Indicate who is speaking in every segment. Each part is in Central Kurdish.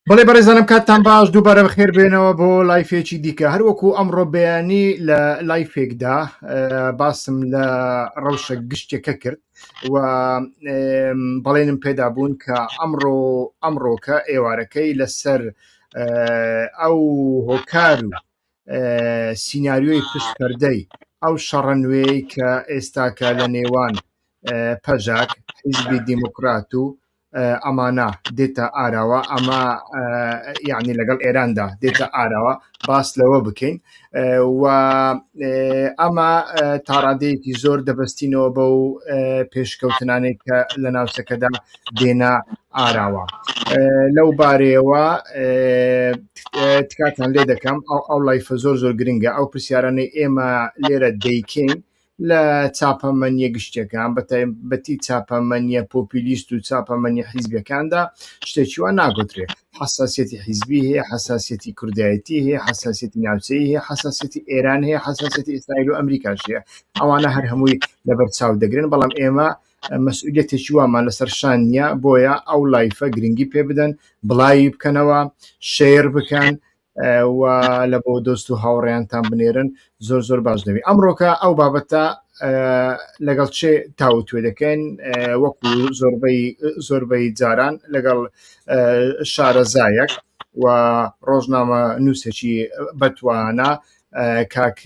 Speaker 1: بەڵێ بەڕێزانم کاتتان باش دووبارە بەخێر بێنەوە بۆ لایفێکی دیکە هەروەکو ئەمڕۆ بەیانی لە لایفێکدا باسم لە ڕەوشە گشتێکە کرد و بەڵێنم پێدا بوون کە ئەمڕۆکە ئێوارەکەی لەسەر ئەو هۆکار و سیناریۆی پشتپەردەی ئەو شەڕە نوێی کە ئێستاکە لە نێوان پژاک حیزبی دیموکرات و ئەمانە دێتە ئاراوە ئەمە یعنی لەگەڵ ئێراندا دێتە ئاراوە باس لەوە بکەین و ئەمە تاڕادەیەکی زۆر دەبەستینەوە بەو پێشکەوتنانێک کە لە ناوچەکەدا دێنە ئاراوە لەو بارەیەوە تکاتان لێ دەکەم ئەو لایفە زۆر گرنگە ئەو پرسیارانەی ئێمە لێرە دەیکەین لە چاپەمەنیە گشتەکان بەتی چاپەمەنیە پۆپولیست و چاپەمەنیە حیزبەکاندا شتێکی وا ناگوترێت حساسیەتی حیزبی هەیە حساسیەتی کوردایەتی هەیە حساسیەتی ناوچەیی هەیە حساسیەتی ئێران هەیە حساسیەتی ئیسرائیل و ئەمریکاش هەیە ئەوانە هەر هەمووی لەبەر چاو دەگرن بەڵام ئێمە مەسئولیەتێکی وامان لەسەر شان نییە بۆیە ئەو لایفە گرنگی پێ بدەن بڵاوی بکەنەوە شێر بکەن و لە بۆ دۆست و هاوڕێیانتان بنێرن زۆر باش دەوێت ئەمڕۆکە ئەو بابەتە لەگەڵ چێ تاوتوێ دەکەن وەکو زۆربەی جاران لەگەڵ شارەزایەک و ڕۆژنامە نووسێکی بەتوانە کاک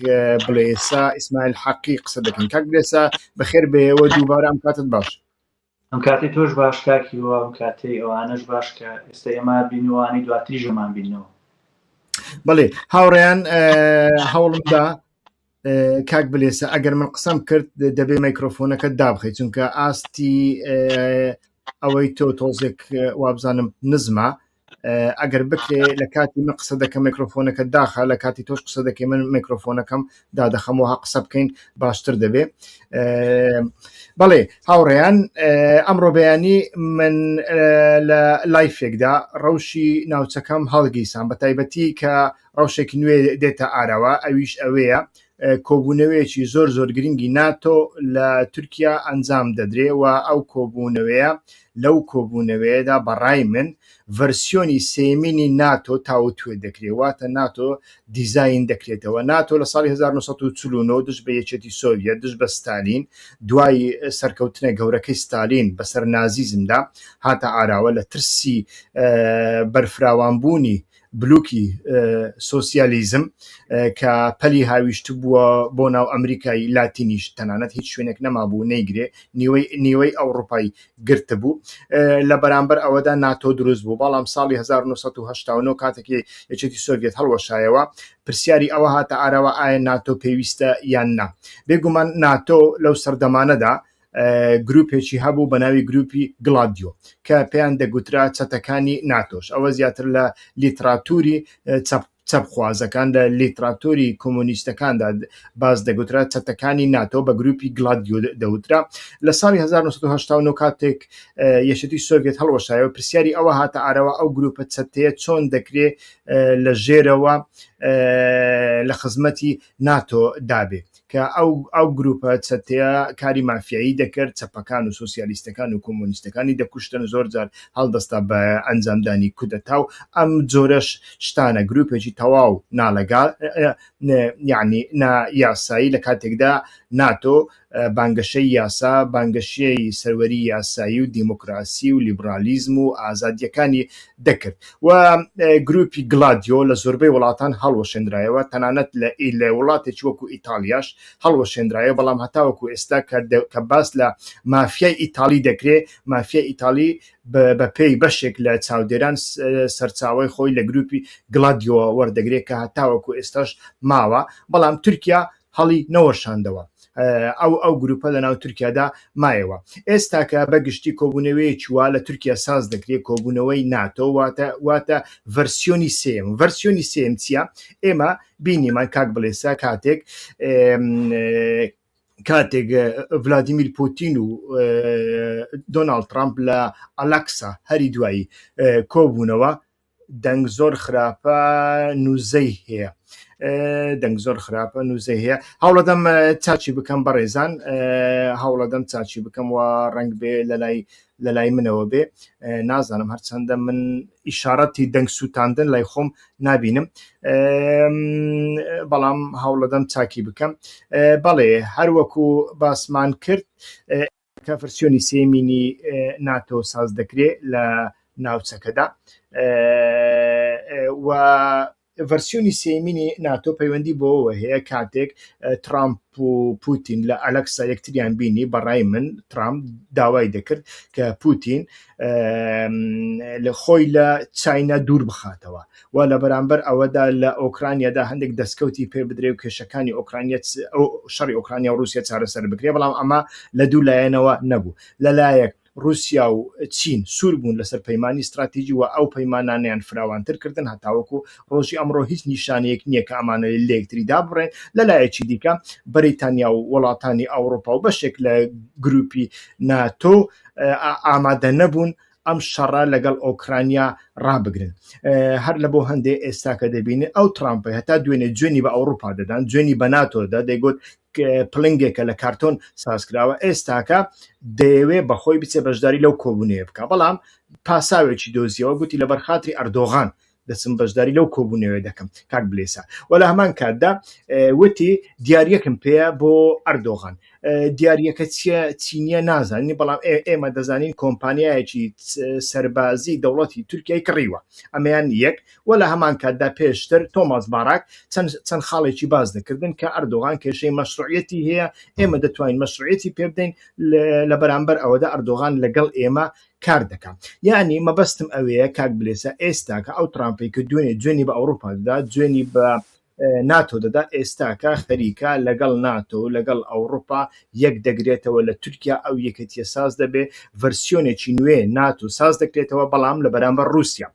Speaker 1: بڵێسا ئیسماعیل حەقی قسە دەکەن کاک بڵێسا بەخێر بێەوە دووبارە ئەم کاتت باش
Speaker 2: ئەم کاتی تۆش باش کاکی وە ئەم کاتەی ئەوانەش باش کە ئێستا ئێمە بینوانی دواتری ژەمان بینەوە
Speaker 1: بەڵێ هاوڕێیان هەوڵمدا کاک بلێسە ئەگەر من قسەم کرد دەبێ میکرۆفۆنەکە دابخەیت چونکە ئاستی ئەوەی تۆ تۆزێک وابزانم نزمە ئەگەر بکرێ لە کاتی من قسە دەکەم میکرۆفۆنەکە داخە لە کاتی تۆش قسە دەکەی من میکرۆفۆنەکەم دادەخەمەوە قسە بکەین باشتر دەبێ بەڵێ هاوڕێیان ئەمڕۆ بەیانی من لە لایفێکدا ڕەوشی ناوچەکەم هەڵگیسان بە تایبەتی کە ڕەوشێکی نوێ دێتە ئاراوە ئەویش ئەوەیە کۆبوونەوەیەکی زۆر گرنگی ناتۆ لە تورکیا ئەنجام دەدرێ و ئەو کۆبوونەوەیە لەو کۆبوونەوەیەدا بەڕای من ڤەرسیۆنی سێمینی ناتۆ تاوتوێ دەکرێت واتە ناتۆ دیزاین دەکرێتەوە ناتۆ لە ساڵی 1949 دش بە یەکێتی سۆڤیەت دش بە ستالین دوای سەرکەوتنە گەورەکەی ستالین بەسەر نازیزمدا هاتە ئاراوە لە ترسی بەرفراوانبوونی بلوکی سۆسیالیزم کە پەلی هاویشت بووە بۆ ناو ئەمریکای لاتینیش تەنانەت هیچ شوێنێک نەمابوو نەیگرێ نیوەی ئەوروپای گرتە بوو لە بەرامبەر ئەوەدا ناتۆ دروست بوو بەڵام ساڵی 1970 کاتێکی یەکێتی سۆڤیەت هەڵوەشایەوە پرسیاری ئەوە هاتە ئاراوە ئایا ناتۆ پێویستە یان نا بێگومان ناتۆ لەو سەردەمانەدا گروپێکی هەبوو بە ناوی گروپی گلادیۆ کە پێیان دەگوترا چەتەکانی ناتۆش ئەوە زیاتر لە لیتراتوری چەپخوازەکان لە لیتراتۆری کۆمۆنیستەکاندا باز دەگوترا چەتەکانی ناتۆ بە گروپی گلادیۆ دەوترا لە ساڵی 1970 کاتێک یەکێتی سۆڤیەت هەڵوەشایەوە پرسیاری ئەوە هاتە ئارەوە ئەو گروپە چەتەیە چۆن دەکرێت لە ژێرەوە لە خزمەتی ناتۆ دابێت کە ئەو گروپە چەتەیە کاری مافیایی دەکرد چەپەکان و سۆسیالیستەکان و کۆمۆنیستەکانی دەکوشتن زۆر جار هەڵدەستا بە ئەنجامدانی کودەتا و ئەم جۆرەش شتانە گروپێکی تەواو ناڵەگال یعنی نایاسایی لە کاتێکدا ناتۆ بانگەشەی یاسا بانگەشەی سەروەری یاسایی و دیموکراسی و لیبرالیزم و ئازادیەکانی دەکرد و گروپی گلادیۆ لە زۆربەی وڵاتان هەڵوەشێنرایەوە تەنانەت لە وڵاتێکی وەکو ئیتالیاش هەڵوەشێنرایە بەڵام هەتاوەکو ئێستا کە باس لە مافیای ئیتالی دەکرێت مافیای ئیتالی بە پێی بەشێک لە چاودێران سەرچاوی خۆی لە گروپی گلادیۆ وەردەگرێت کە هەتاوەکو ئێستاش ماوە بەڵام تورکیا هەڵی نەوەشاندەوە ئەو گروپە لە ناو تورکیادا مایەوە ئێستا کە بەگشتی کۆبوونەوەیەکی وا لە تورکیا ساز دەکرێت کۆبوونەوەی ناتۆ واتە ڤەرسیۆنی سێم چییە ئێمە بینیمان کاک بڵێسا کاتێک ڤلادیمیر پوتین و دۆناڵد ترامپ لە ئەلەکسا هەری دوایی کۆبوونەوە دەنگ زۆر خراپە نووزەی هەیە دەنگ زۆر خراپە نووزە هەیە هەوڵەدەم چاچی بکەم بەڕێزان هەوڵەدەم چاچی بکەم و ڕنگ بێ لە لای منەوە بێ نازانم هەرچەندە من ئیشارەتی دەنگ سووتاندن لای خۆم نابینم بەڵام هەوڵەدەم چاکی بکەم بەڵێ هەروەکو باسمان کرد کە ڤەرسیۆنی سێمینی ناتۆ ساز دەکرێت لە ناوچەکەدا و ڤەرسیۆنی سێمینی ناتۆ پەیوەندی بۆەوە هەیە کاتێک ترامپ و پوتین لە ئەلەکسا یەکتریان بینی بەڕای من ترامپ داوای دەکرد کە پوتین لە خۆی لە چاینا دوور بخاتەوە و لە بەرامبەر ئەوەدا لە ئۆکرانیادا هەندێک دەستکەوتی پێ بدرێ و کێشەکانی ئۆکرانیا شەڕی ئۆکرانیا و رووسیا چارەسەر بکرێ بەڵام ئەمە لە دوو لایەنەوە نەبوو لەلایەک رووسیا و چین سوور بوون لەسەر پەیمانی استراتیژی و ئەو پەیمانانیان فراوانتر کردن هەتاوەکو ڕۆژی ئەمڕۆ هیچ نیشانەیەک نییە کە ئەمانە لە یەکتریدا بڕێن لەلایەکی دیکە بەریتانیا و وڵاتانی ئەوروپا و بەشێک لە گروپی ناتۆ ئامادە نەبوون ئەم شەڕە لەگەڵ ئۆکرانیا ڕابگرن هەر لە بۆ هەندێک ئێستاکە دەبینێت ئەو ترامپی هەتا دوێنێ جوێنی بە ئەوروپا دەدان جوێنی بە ناتۆدا دەیگوت پلنگێکە لە کارتۆن سازکراوە ئێستاکە دەیەوێ بەخۆی بچێ بەشداری لەو کۆبوونەیە بکە بەڵام پاساوێکی دۆزیەوە گوتی لە بەرخاتری ئەردۆغان دەچم بەشداری لەو کۆبوونەوە دەکەم کاک بلێسا و لە هەمان کاتدا وتی دیاریەکم پێەیە بۆ ئەردۆغان دیاریەکە چینیە نازانانی بەڵام ئێمە دەزانین کۆمپانیایەکی سەربازی دەوڵەتی تورکیای کڕیوە ئەمەیان یەک و لە هەمان کاتدا پێشتر تۆماس باراک چەند خاڵێکی باز دەکردن کە ئەردۆغان کێشەی مەشروعیەتی هەیە ئێمە دەتوانین مەشروعیەتی پێ بدەین لە بەرامبەر ئەوەدا ئەردۆغان لەگەڵ ئێمە کار دەکەم یعنی مەبەستم ئەوەیە کاک بلێسە ئێستا کە ئەو ترامپی کە دوێنی بە ئەوروپا دەدا دوێنی بە ناتۆ دەدا ئێستاکە خەریکە لەگەڵ ناتۆ لەگەڵ ئەوروپا یەک دەگرێتەوە لە تورکیا ئەو یەکەتیە ساز دەبێ ڤەرسیۆنێکی نوێ ناتۆ ساز دەکرێتەوە بەڵام لە بەرامبەر رووسیا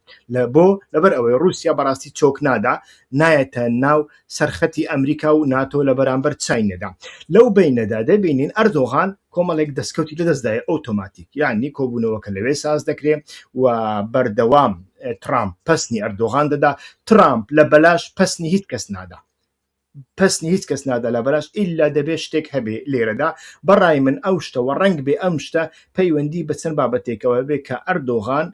Speaker 1: بۆ لەبەر ئەوەی رووسیا بەڕاستی چۆک نادا نایەتە ناو سەرخەتی ئەمریکا و ناتۆ لە بەرامبەر چاینەدا لەو بینەدا دەبینین ئەردۆغان کۆمەڵێک دەستکەوتی لەدەستدایە ئۆتۆماتیک یعنی کۆبوونەوەکە لەوێ ساز دەکرێت و بەردەوام ترامپ پەسنی ئەردۆغان دەدا ترامپ لە بەلاش پەسنی هیچ کەس نادا لە بەلاش ئیلا دەبێت شتێک هەبێ لێرەدا بەڕای من ئەو شتەوە ڕنگ بێ ئەم شتە پەیوەندی بە چەند بابەتێکەوە بێ کە ئەردۆغان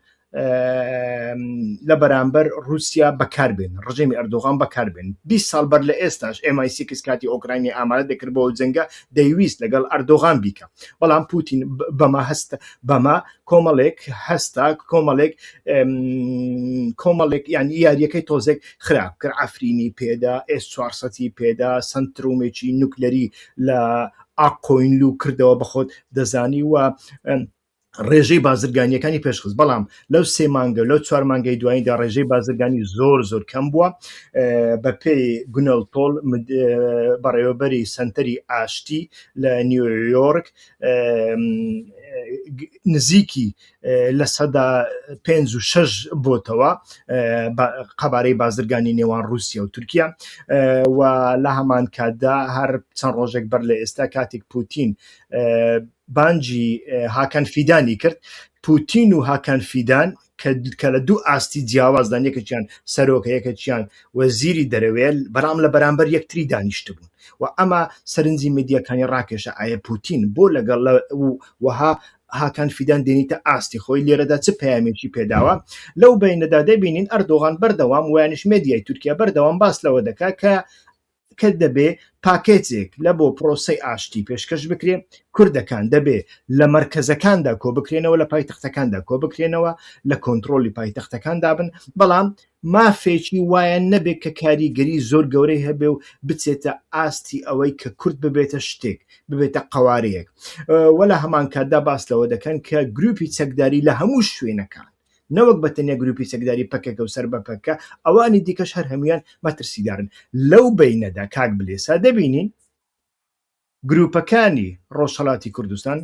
Speaker 1: لە بەرامبەر رووسیا بەکاربێن ڕژێمی ئەردۆغان بەکاربێن 20 ساڵ بەر لە ئێستاش MI6 کاتی ئۆکرانی ئامادە دەکرد بۆ جەنگە دەیویست لەگەڵ ئەردۆغان بیکە بەڵام پوتین بەما هەستە بەما کۆمەڵێک هەستا کۆمەڵێک یانی یاریەکەی تۆزێک خراپ کرد ئەفرینی پێدا S400 پێدا سنترومێکی نوکلەری لە ئاقۆینلو کردەوە بەخۆت دەزانی و ڕێژەی بازرگانیەکانی پێشخست بەڵام لەو 3 مانگە لەو 4 مانگەی دواییدا ڕێژەی بازرگانی زۆر کەم بووە بە پێی گونەڵتۆڵ بەڕێوەبەری سنتەری ئاشتی لە نیویۆرک نزیکی لە سەدا 56 بۆتەوە قەبارەی بازرگانی نێوان رووسیا و تورکیا و لە هەمان کاتدا هەر چەند ڕۆژێک بەر لە ئێستا کاتێک پوتین بانجی هاکان فیدانی کرد پوتین و هاکان فیدان کە لە دوو ئاستی جیاوازدان یەکەکیان سەرۆکە یەکەکیان وەزیری دەرەوێت بەڵام لە بەرامبەر یەکتری دانیشت بوون و ئەمە سەرنجی میدیاکانی ڕاکێشە ئایا پوتین بۆ لەگەڵ وەها هاکان فیدان دێنیتە ئاستی خۆی لێرەدا چ پەیامێکی پێداوە لەو بینەدا دەبینین ئەردۆغان بەردەوام ویانش مێدیای تورکیا بەردەوام باس لەوە دەکات کە دەبێ پاکێجێک لە بۆ پرۆسەی ئاشتی پێشکەش بکرێ کوردەکان دەبێ لە مەرکەزەکاندا کۆ بکرێنەوە لە پایتەختەکاندا کۆ بکرێنەوە لە کۆنتڕۆلی پایتەختەکاندا بن بەڵام مافێکی وایە نەبێت کە کاریگەری زۆر گەورەی هەبێ و بچێتە ئاستی ئەوەی کە کورد ببێتە شتێک ببێتە قەوارەیەک وە لە هەمان کاتدا باس لەوە دەکەن کە گروپی چەکداری لە هەموو شوێنەکان نەوەک بەتەنیا گروپی چەکداری پەکەکە و سەر بەپەکە ئەوانی دیکەش هەر هەمویان مەترسیدارن لەو بینەدا کاک بلێسا دەبینین گروپەکانی ڕۆژهەڵاتی کوردستان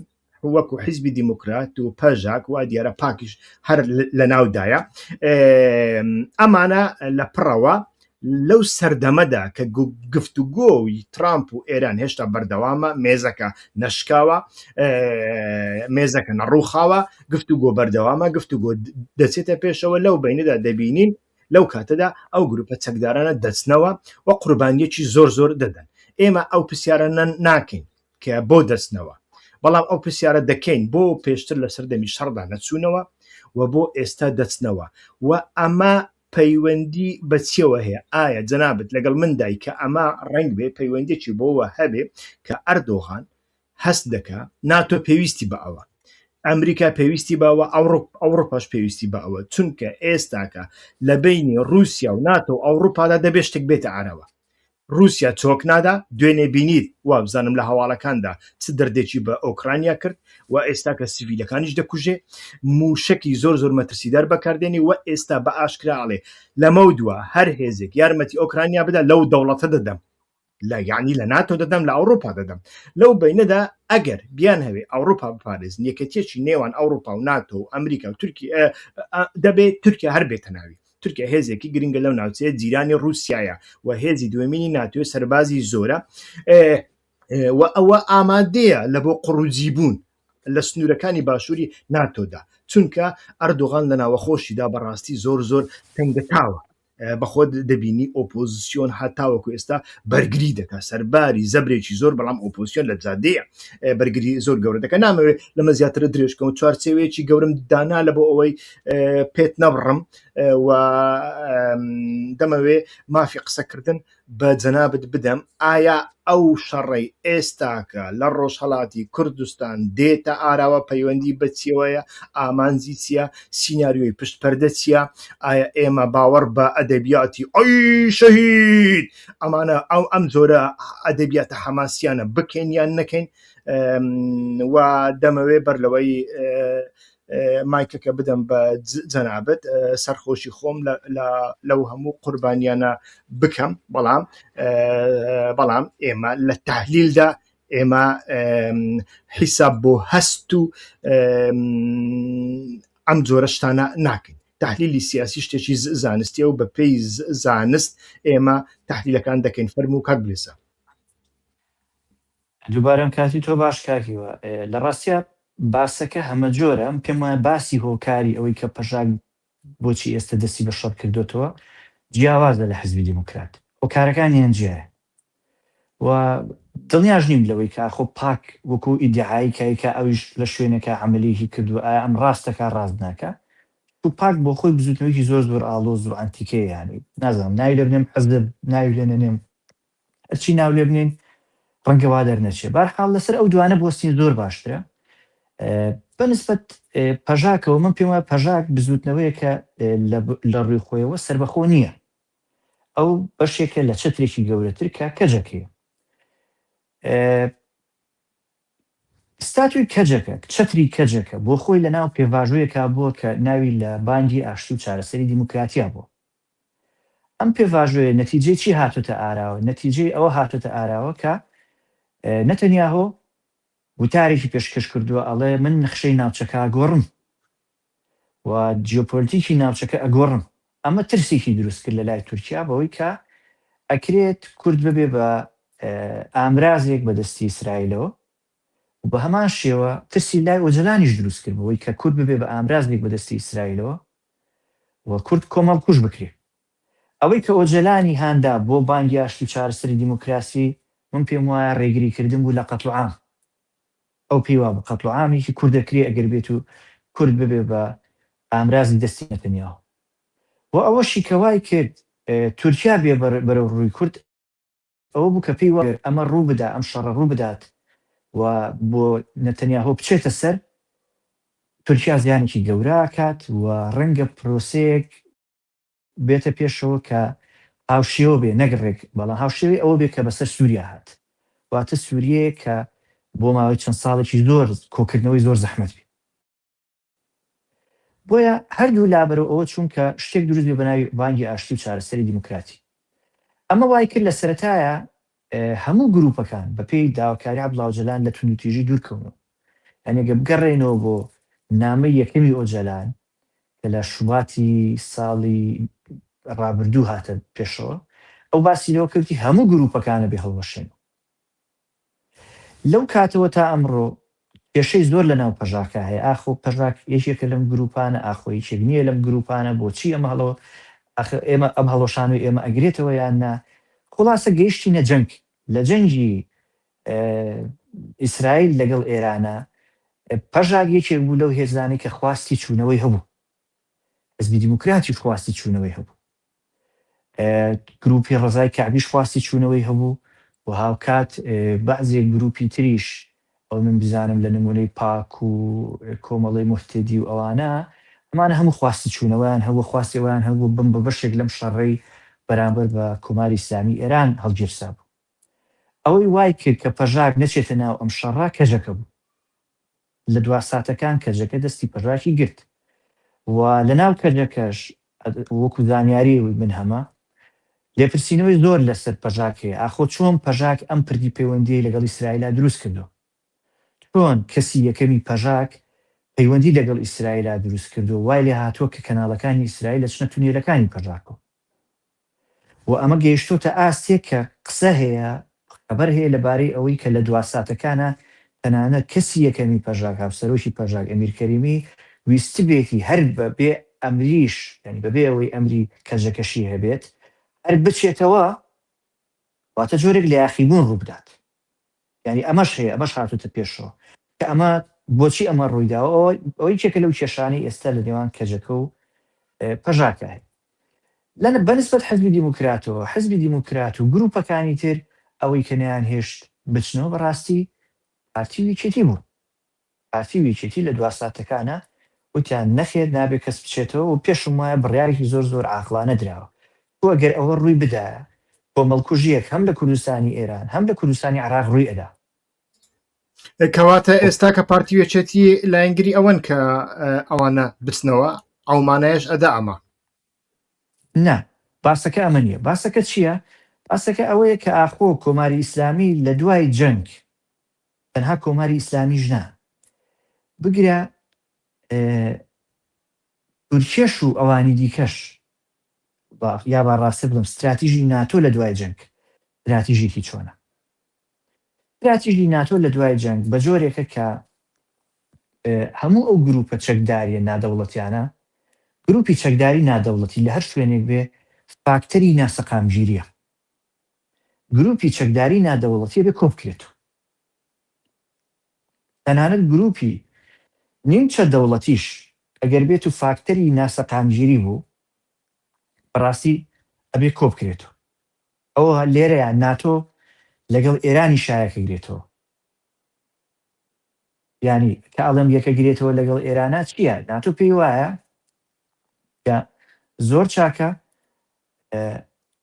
Speaker 1: وەکو حیزبی دیموکرات و پژاک و دیارە پاکیش هەر لە ناودایە ئەمانە لە پڕەوە لەو سەردەمەدا کە گفتوگۆی ترامپ و ئێران هێشتا بەردەوامە مێزەکە نەشکاوە مێزەکە نەڕووخاوە گفتوگۆ بەردەوامە گفتوگۆ دەچێتە پێشەوە لەو بینەدا دەبینین لەو کاتەدا ئەو گروپە چەکدارانە دەچنەوە و قوربانیەکی زۆر دەدەن. ئێمە ئەو پرسیارە ناکەین کە بۆ دەستنەوە، بەڵام ئەو پرسیارە دەکەین بۆ پێشتر لە سەردەمی شەڕدا نەچوونەوە و بۆ ئێستا دەچنەوە و ئەمە پەیوەندی بەچیەوە هەیە. ئایا جەنابەت لەگەڵ مندای کە ئەمە ڕەنگ بێ پەیوەندێکی بۆوە هەبێ کە ئەردۆغان هەست دەکا ناتۆ پێویستی بە ئەوە، ئەمریکا پێویستی باوە، ئەوڕۆپاش پێویستی بە ئەوە، چونکە ئێستاکە لە بینی رووسیا و ناتۆ ئەوروپادا دەبێت شتێک بێتە ئارەوە. رووسیا چۆک نادا، دوێنێ بینیت وا بزانم لە هەواڵەکاندا چ دەردێکی بە ئۆکرانیا کرد و ئێستا کە سیڤیلەکانیش دەکوژێ، موشکی زۆر مەترسیدار بەکاردێنی و ئێستا بە ئاشکراڵێ لەمە دووە هەر هێزێک یارمەتی ئۆکرانیا بدا لەو دەوڵەتە دەدەم، یعنی لە ناتۆ دەدەم، لە ئەوروپا دەدەم. لەو بینەدا ئەگەر بیان هەوێ ئەوروپا بپارێزن، یەکەتێکی نێوان ئەوروپا و ناتۆ و ئەمریکا و تورکیا دەبێت تورکیا هەر بێتە ناوی. تورکیا هێزێکی گرنگە لەو ناوچەیە، جیرانی رووسایە و هێزی دوێمینی ناتۆ سەربازی زۆرە و ئەوە ئامادەیە لە بۆ قڕوجی بوون لە سنوورەکانی باشووری ناتۆدا، چونکە ئەردۆغان لە ناوەخۆشیدا بەڕاستی زۆر تەنگەتاوە. بەخۆت دەبینی ئۆپۆزیسیۆن هەتاوەکو ئێستا بەرگری دەکات، سەرباری زەبرێکی زۆر، بەڵام ئۆپۆزیسیۆن لە جادەیە بەرگری زۆر گەورە دەکات. نامەوێت لەمە زیاتر درێژکەم، چوارچێوەیەکی گەورم دانا لە بۆ ئەوەی پێت نەبڕم و دەمەوێ مافی قسەکردن بە جەنابەت بدەم. ئایا ئەو شەڕی ئێستاکە لە ڕۆژهەڵاتی کوردستان دێتە ئاراوە پەیوەندی بەچیەوەیە؟ ئامانجی چییە؟ سیناریۆی پشتپەردە چییە؟ ئایا ئێمە باوەڕ بە ئەدەبیاتی ئەی شەهید ئەمانە ئەم جۆرە ئەدەبیاتە حەماسیانە بکەین یان نەکەین؟ و دەمەوێ بەر لەوەی مایکەکە بدەم بە جەنابەت، سەرخۆشی خۆم لەو هەموو قوربانیانە بکەم، بەڵام ئێمە لە تەحلیلدا ئێمە حیساب بۆ هەست و ئەم جۆرە شتانە ناکەین. تحلیلی سیاسی شتێکی زانستیە و بە پێی زانست ئێمە تحلیلەکان دەکەین. فەرموو کاک بلێسە.
Speaker 3: دووبارەم کاتی تۆ باش کاکیوە. لە ڕاستیە باسەکە هەمە جۆرە، پێم وایە باسی هۆکاری ئەوەی کە پژاک بۆچی ئێستا دەستی بە شەڕ کردوتەوە جیاوازە لە حزبی دیموکرات. هۆکارەکانیان جیایە و دڵنیاش نیم لەوەی کە خۆ پاک وەکو ئیدعایی کایکە ئەویش لە شوێنەکە عملیەکی کردو، ئایا ئەم ڕاستەکە ڕاست ناکە؟ و پاک بۆ خۆی بزوتنەوەیکی زۆر ئاڵۆز و ئەنتیکەیە، یانی نازانم ناوی لێ بنێم حەزب، ناوی لێ نەنێم، هەرچی ناو لێ بنێن ڕەنگە وا دەرنەچێ. بەرحاڵ لەسەر ئەو دوانە بۆستین زۆر باشترە. بەنسبەت پەژاکەوە من پێم وایە پەژاک بزوتنەوەیە کە لە ڕووی خۆیەوە سەربەخۆ نییە، ئەو بەشێکە لە چەترێکی گەورەتر کە کەجەکەیە. ستاتوی کەجەکە، چەتری کەجەکە بۆ خۆی لە ناو پێواژوویەکە بووە کە ناوی لە بانگی ئاشتی و چارەسەری دیموکراتیا بووە. ئەم پێواژوێ نەتیجەی چی هاتوتە ئاراوە؟ نەتیجەی ئەوە هاتوتە ئاراوە کە نەتەنیاهۆ وتارێکی پێشکەش کردووە، ئەڵێ من نەخشەی ناوچەکە ئەگۆڕم و جیۆپۆلیتیکی ناوچەکە ئەگۆڕم. ئەمە ترسێکی دروست کرد لە لای تورکیا بەوەی کە ئەکرێت کورد ببێ بە ئامرازێک بەدەستی ئیسرائیلەوە و بە هەمان شێوە ترسی لای ئۆجەلانیش دروست کرد بەوەی کە کورد ببێ بە ئامرازێک بەدەستی ئیسرائیلەوە و کورد کۆمەڵ کوش بکرێت. ئەوەی کە ئۆجەلانی هاندا بۆ بانگی ئاشتی و چارەسەری دیموکراسی، من پێم وایە ڕێگریکردن بوو لە قەتڵ عام. ئەو پێیوا بە قەتڵ عامێکی کورد دەکرێت ئەگەر بێت و کورد ببێ بە ئامرازی دەستی نەتەنیاهۆ. و ئەوەشی کەوای کرد تورکیا بێ بەرەو ڕووی کورد، ئەوە بوو کە پێی وایە ئەمە ڕوو بدا، ئەم شەڕە ڕوو بدات و بۆ نەتەنیاهۆ بچێتە سەر، تورکیا زیانێکی گەورە کات و ڕەنگە پرۆسەیەک بێتە پێشەوە کە هاوشێوە بێ، نەگڕێک، بەڵام هاوشێوی ئەوە بێ کە بەسەر سووریا هات، واتە سووریەیە کە بۆ ماوەی چەند ساڵێکی زۆر کۆکردنەوەی زۆر زەحمەت بێ. بۆیە هەردوو لابەرەوە ئەوە چونکە شتێک دروست بێ بە ناوی بانگی ئاشتی و چارەسەری دیموکراتی. ئەمە وای کرد لە سەرەتایە هەموو گروپەکان بە پێی داواکاری عەبدوڵڵا ئۆجەلان لە توندوتیژی دوورکەونەوە. یعنی ئەگە بگەڕێنەوە بۆ نامەی یەکەمی ئۆجەلان کە لە شوباتی ساڵی ڕابردوو هاتە پێشەوە، ئەو باسی لەوە کردی هەموو گروپەکانە بێ هەڵوەشێنەوە. لەو کاتەوە تا ئەمڕۆ کێشەی زۆر لە ناو پەژاکە هەیە. ئاخۆ پەژاک یەکێکە لەم گروپانە، ئاخۆ یەکێک نییە لەم گروپانە، بۆچی ئەمە هەڵەوە ئێمە ئەم هەڵۆشان و ئێمە ئەگرێتەوە یان نا خلاصە گەیشتینە جەنگ لە جەنگی ئیسرائیل لەگەڵ ئێرانە پەژاک یەکێک بوو لەو هێزانەی کە خواستی چوونەوەی هەبوو حزبی دیموکراتی خواستی چوونەوەی هەبوو گروپی ڕزای کعبیش خواستی چوونەوەی هەبوو و هاوکات بەعزێک گروپی تریش ئەو من بزانم لە نمونەی پاک و کۆمەڵی مفتدی و ئەوانە ئەمانە هەموو خواستی چوونەوەیان هەبوو خواستیەوەیان هەبوو بم بە بەشێک لەم شەڕەی بەرامبەر بە کۆماری ئیسلامی ئێران هەڵگیرسا بوو ئەوەی وای کرد کە پەژاک نەچێتە ناو ئەم شەڕا کەژەکە بوو لە دوا ساتەکان کەژەکە دەستی پەژاکی گرت و لە ناو کەژەکەش وەکو زانیاری من هەمە لێپرسینەوەی زۆر لەسەر پەژاک هەیە ئاخۆ چۆن پەژاک ئەم پردی پەیوەندی لەگەڵ ئیسرائیلا دروست کردو چۆن کەسی یەکەمی پەژاک پەیوەندی لەگەڵ ئیسرائیلا دروست کردو وای لێ هاتووە کە کەناڵەکانی ئیسرائیل لە چنە تونێلەکانی پەژاکەوە و ئەمە گەیشتۆتە ئاستێک کە قسە هەیە خەبەر هەیە لەبارەی ئەوەی کە لە دوا ساتەکانە تەنانەت کەسی یەکەمی پەژاک هاوسەرۆکی پەژاک ئەمیر کەریمی ویستی بێتی هەر بەبێ ئەمریش ینی بەبێ ئەوەی ئەمری کەژەکەشی هەبێت هەر بچێتەوە واتە جۆرێک لە یاخیبوون ڕوو بدات ینی ئەمەش هەیە ئەمەش هاتوتە پێشەوە کە ئەمە بۆچی ئەمە ڕوویداوە ئەوەی چێکە لەو کێشانەی ئێستا لە نێوان کەژەکە و پەژاکە هەیە لەنە بەنسبەت حزبی دیموکراتەوە حزبی دیموکرات و گروپەکانی تر ئەوەی کە نەیان هێشت بچنەوە بەڕاستی پارتی ویکێتی بوو پارتی ویکێتی لە دوا ساتەکانە وتیان نەخێت نابێت کەس بچێتەوە و پێشم وایە بڕیارێکی زۆر زۆر عاقلانە درراوە ئەگەر ئەوە ڕووی بدایە کۆمەڵکوژیەک هەم لە کوردستانی ئێران هەم لە کوردستانی عێراق ڕووی ئەدا
Speaker 1: کەواتە ئێستا کە پارتی وێچێتی لایەنگری ئەوەن کە ئەوانە بچنەوە ئەومانایش ئەدا ئەمە
Speaker 3: نا باسەکە ئەمە نییە باسەکە چییە؟ باسەکە ئەوەیە کە ئاخۆ کۆماری ئیسلامی لە دوای جەنگ تەنها کۆماری ئیسلامیش نا بگرە تورکێش و ئەوانی دیکەش یا باڕاستە بڵم استراتیژی ناتۆ لە دوای جەنگ استراتیژێکی چۆنە استراتیژی ناتۆ لە دوای جەنگ بە جۆرێکە کە هەموو ئەو گروپە چەکداریە نادەوڵەتیانە گروپی چەکداری نادەوڵەتی لە هەر شوێنێک بێ فاکتەری ناسەقامگیریە گروپی چەکداری نادەوڵەتی بێ کۆبکرێت تەنانەت گروپی نیمچە دەوڵەتیش ئەگەر بێت و فاکتەری ناسەقامگیری بوو بەڕاستی ئەبێ کۆبکرێتەوە ئەوە لێرەیە ناتۆ لەگەڵ ئێرانی شایەکە گرێتەوە ینی کە ئەڵەم یەکە گرێتەوە لەگەڵ ئێرانە چییە؟ ناتۆ پێی وایە کە زۆر چاکە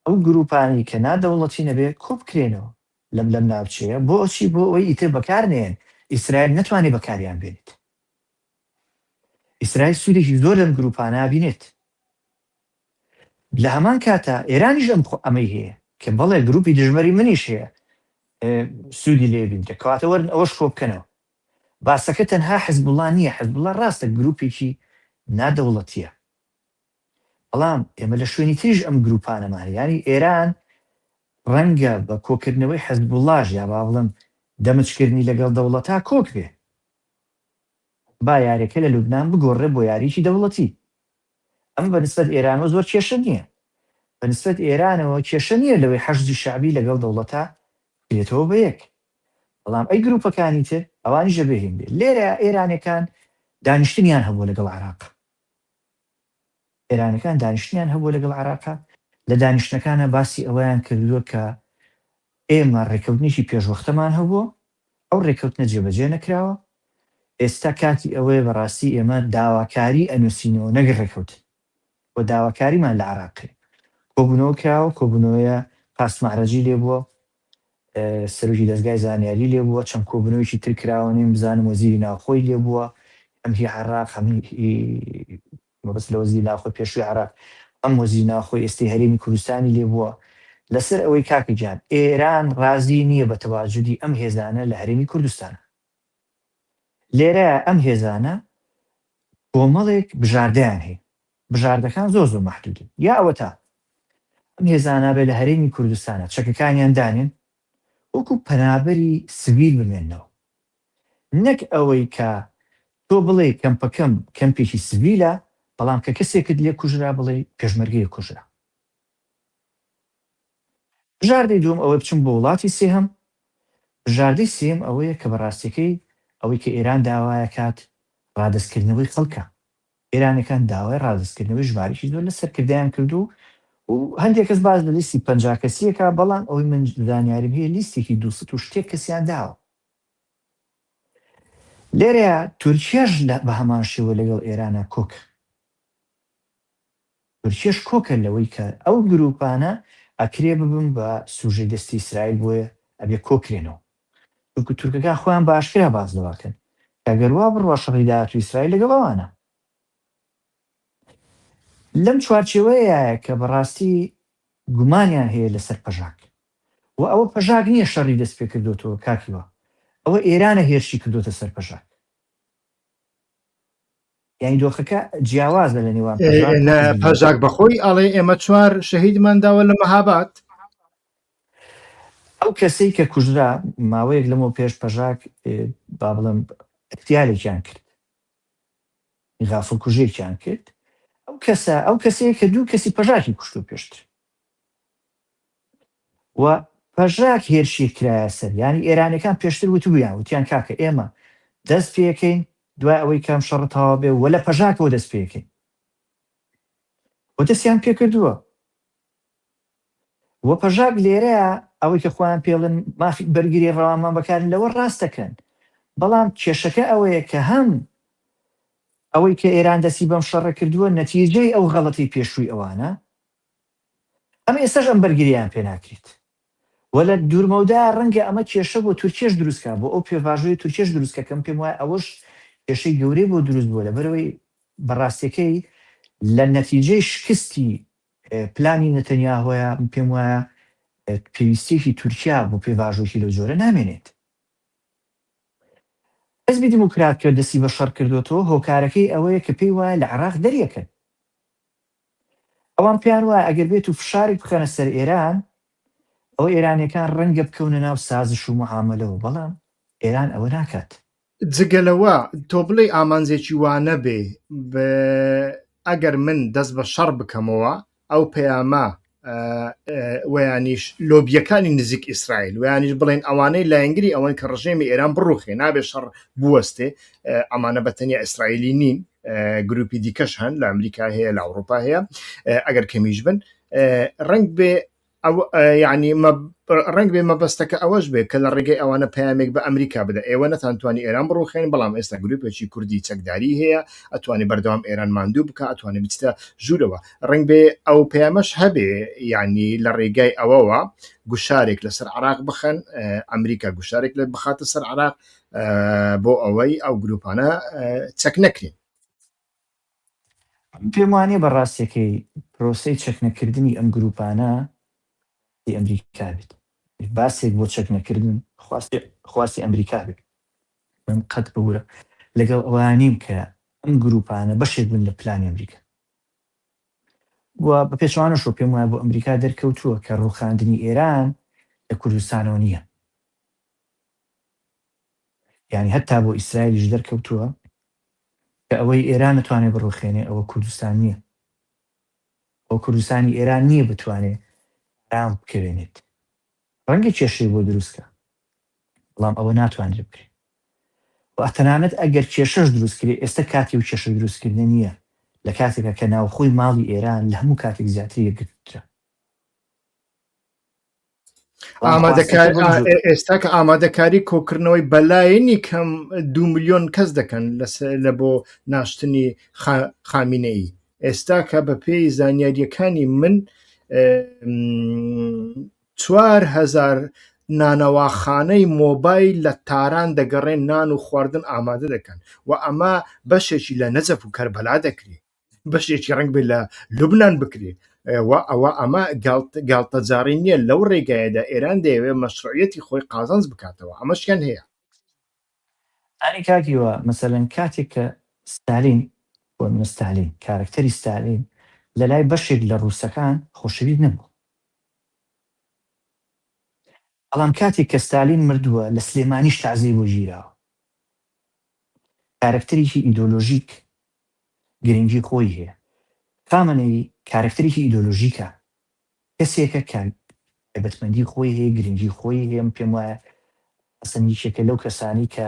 Speaker 3: ئەو گروپانی کە نادەوڵەتی نەبێ کۆبکرێنەوە لەم ناوچەیە بۆ ئەوچی بۆ ئەوەی ئیتر بەکارنێن ئیسرائیل نەتوانێت بەکاریان بێنێت ئیسرائیل سوودێکی زۆر لەم گروپانە بینێت لە هەمان کاتە ئێرانیش ئەمەی هەیە کە بەڵێ گروپی دژمەری منیش هەیە سوودی لێبین کەواتە وەرن ئەوەش کۆ بکەنەوە باسەکە تەنها حزبوڵڵا نییە حزبوڵڵا ڕاستە گروپێکی نادەوڵەتیە بەڵام ئێمە لە شوێنی تریش ئەم گروپانەمان ینی ئێران ڕەنگە بە کۆکردنەوەی حزبوڵڵاژ یا با بڵم دەمجکردنی لەگەڵ دەوڵەتا کۆک بێ با یاریەکە لە لوبنان بگۆڕێ بۆ یاریکی دەوڵەتی ئەمە بەنسبەت ئێرانەوە زۆر کێشە نییە بەنسبەت ئێرانەوە کێشە نییە لەوەی حەشدی شعبی لەگەڵ دەوڵەتا بێتەوە بە یەک بەڵام ئەی گروپەکانی تر ئەوانی ژەبێهین بێ لێرە ئێرانەکان دانیشتنیان هەبووە لەگەڵ عێراق ئێرانەکان دانیشتنیان هەبووە لەگەڵ عێراقا لە دانیشتەکانە باسی ئەوەیان کردووە کە ئێمە ڕێکەوتنیشی پێشوەختەمان هەبووە ئەو ڕێکەوتنە جێبەجێ نەکراوە ئێستا کاتی ئەوەیە بەڕاستی ئێمە داواکاری ئەنووسینەوە نەگەر ڕێکەوتن بۆ داواکاریمان لە عێراقی کۆبوونەوە کراوە کۆبوونەوەیە پاسمەحرەجی لێ بووە سەرۆکی دەستگای زانیاری لێ بووە چەند کۆبوونەوەیکی تر کراوە نیم بزانم وەزیری ناوخۆی لێ بووە ئەم هی عێراق هەمی مەبەست لە وەزیری ناوخۆی پێشووی عێراق ئەم وەزیری ناوخۆی ئێستای هەرێمی کوردستانی لێ بووە لەسەر ئەوەی کاکی جان ئێران ڕازی نییە بە تەواجودی ئەم هێزانە لە هەرێمی کوردستان لێرە ئەم هێزانە کۆمەڵێک بژاردەیان هەیە بژاردەکان زۆر زۆر مەحدودن یا ئەوە تا ئەم هێزانە بێ لە هەرێمی کوردستانە چەکەکانیان دانێن وەکو پەنابەری سڤیل بمێنەوە نەک ئەوەی کە تۆ بڵێ کەمپەکەم کەمپێکی سڤیلە بەڵام کە کەسێکت لێ کوژرا بڵێ پێشمەرگەیە کوژرا. ژاردەی دوم ئەوەی بچم بۆ وڵاتی سێهەم. ژاردەی سێم ئەوەیە کە بەڕاستیەکەی ئەوەی کە ئێران داوایە کات ڕادستکردنەوەی خەڵکە. ئێرانەکان داوای ڕادستکردنەوەی ژمارەی زۆر لە سەرکردیان کردو و هەندێک کەس باز لە لیستی 50 کەسیەکە، بەڵام ئەوەی من زانیاریم هەیە لیستێکی 200 و شتێک کەسیان داوە. لێرەیە تورکیەش بە هەمان شێوە لەگەڵ ئێرانە کۆکە. تورکیەش کۆکە لەوەی کە ئەو گروپانە ئەکرێ ببن بە سوژەی دەستی ئیسرائیل بۆیە ئەبێ کۆکرێنەوە. چونکە تورکەکان خۆیان باشکرا باز دەواکەن کەگەروا بڕوا شەڕی داهات و ئیسرائیل لەگەڵ ئەوانە. لەم چوارچێوەیە کە بەڕاستی گومانیان هەیە لەسەر پەژاک و ئەوە پەژاک نییە شەڕی دەست پێ کردوتەوە کاکیوە، ئەوە ئێرانە هێرشی کردوتە سەر پەژاک. یانی دۆخەکە جیاوازە لە نێوان
Speaker 1: پەژاک بەخۆی ئەڵێ ئێمە 4 شەهیدمان داوە لە مەهاباد.
Speaker 3: ئەو کەسەی کە کوژرا ماوەیەک لەمەوە پێش پەژاک با بڵم احتیالێکیان کرد، غافڵ کوژێکیان کرد. ئەو کەسەیە کە 2 کەسی پەژاکی کوشت و پێشتر و پەژاک هێرشی کرایە سەر. ینی ئێرانەکان پێشتر وتیان کاکە ئێمە دەست پێەکەین دوای ئەوەی کام شەڕتەوا بێ و لە پەژاکەوە دەست پێەکەین و دەستیان پێ کردووە. و پەژاک لێرەیە ئەوەی کە خۆیان پێڵن مافی بەرگری ڕەوامان بەکارن لەوە ڕاستەکەن، بەڵام کێشەکە ئەوەیە کە هەم ئەوەی کە ئێران دەستی بەم شەڕە کردووە نەتیجەی ئەو غەڵەتی پێشووی ئەوانە، ئەمە ئێستاش ئەم بەرگریان پێ ناکرێت. و لە دوورمەودا ڕەنگە ئەمە کێشە بۆ تورکیەش دروستکە، بۆ ئەو پێڤاژۆی تورکیەش دروستکە کەم پێم وایە ئەوەش کێشەی گەورەی بۆ دروست بووە لەبەرەوەی بەڕاستیەکەی لە نەتیجەی شکستی پلانی نەتەنیاهۆیە پێم وایە پێویستێکی تورکیا بۆ پێڤاژۆکی لەو جۆرە نامێنێت. حزبی دیموکرات کە دەستی بە شەڕ کردوێتەوە هۆکارەکەی ئەوەیە کە پێی وایە لە عێراق دەریەکەن. ئەوان پێیان وایە ئەگەر بێت و فشارێک بخەنە سەر ئێران، ئەو ئێرانیەکان ڕەنگە بکەونە ناو سازش و معاملەوە، بەڵام ئێران ئەوە ناکات.
Speaker 1: جگەلەوە تۆ بڵێ ئامانجێکی وانە بێ ئەگەر من دەست بە شەڕ بکەمەوە ئەو پەیامە ویانیش لۆبیەکانی نزیک ئیسرائیل ویانیش بڵێن ئەوانەی لایەنگری ئەوەن کە ڕژێمی ئێران بڕوخێ نابێ شەڕ بوەستێ. ئەمانە بەتەنیا ئیسرائیلی نین، گروپی دیکەش هەن لە ئەمریکا هەیە، لە ئەوروپا هەیە، ئەگەر کەمیش بن ڕنگ بێ یعنی ڕنگ بێ مەبەستەکە ئەوەش بێ کە لە ڕێگەی ئەوانە پەیامێک بە ئەمریکا بدە ئێوە نەتانتوانی ئێران بڕوخێن، بەڵام ئێستا گروپێکی کوردی چەکداری هەیە، ئەتوانی بەردەوام ئێران ماندوو بکە، ئەتوانێت بچتە ژوورەوە. ڕنگ بێ ئەو پەیامەش هەبێ، یعنی لە ڕێگای ئەوەوە گوشارێک لەسەر عێراق بخەن، ئەمریکا گوشارێک لە بخاتە سەر عێراق بۆ ئەوەی ئەو گروپانە چەک نەکرێن.
Speaker 3: پێم وانێ بەڕاستیەکەی پرۆسەی چەکنەکردنی ئەم گروپانە ئەمریکا بێت، باسێک بۆ چەکنەکردن خواستی ئەمریکا بێت. من قەت ببوورە لەگەڵ ئەوانیم کە ئەم گروپانە بەشێک بن لە پلانی ئەمریکا و بە پێچوانەشۆ پێم وایە بۆ ئەمریکا دەرکەوتووە کە ڕووخاندنی ئێران لە کوردستانەوە نییە، یعنی هەتا بۆ ئیسرائیلیش دەرکەوتووە کە ئەوەی ئێران نتوانێت بڕوخێنێ ئەوە کوردستان نییە، ئەو کوردستانی ئێران نییە بتوانێت ئارام بکەوێنێت. ڕەنگە کێشەی بۆ دروستکە، بەڵام ئەوە ناتوانێت بکرێت. و تەنانەت ئەگەر کێشەش دروستکرێت ئێستا کاتی و کێشە دروستکردن نییە، لە کاتێکە کە ناوخۆی ماڵی ئێران لە هەموو کاتێک زیاتری یەکگرترە.
Speaker 1: ئێستا کە ئامادەکاری کۆکردنەوەی بەلایەنی کەم 2 ملیۆن کەس دەکەن لە بۆ ناشتنی خامینەیی. ئێستا کە بە پێی زانیاریەکانی من 4,000 نانەواخانەی مۆبایل لە تاران دەگەڕێن، نان و خواردن ئامادە دەکەن و ئەمە بەشێکی لە نەجەف و کەربەلا دەکرێت، بەشێکی ڕنگ بێ لە لوبنان بکرێت. ئەوە ئەمە گاڵتەجاری نییە. لەو ڕێگایەدا ئێران دەیەوێت مەشروعیەتی خۆی قازانج بکاتەوە، ئەمەشکەن هەیە.
Speaker 3: ئانی کاکیوە مەسەلەن کاتێک کە ستالین بۆ ستالین کارکتەری ستالین لە لای بەشێک لە ڕووسەکان خۆشەویست نەبوو، بەڵام کاتێک کە ستالین مردووە لە سلێمانیش تازی بۆ ژیراوە. کارکتەرێکی ئیدۆلۆژیک گرنگی خۆی هەیە. خامنەی کارکتەرێکی ئیدۆلۆژیکە، کەسێکە کە تایبەتمەندی خۆی هەیە، گرنگی خۆی هەیە. پێم وایە ئەسەنیشێکە لەو کەسانی کە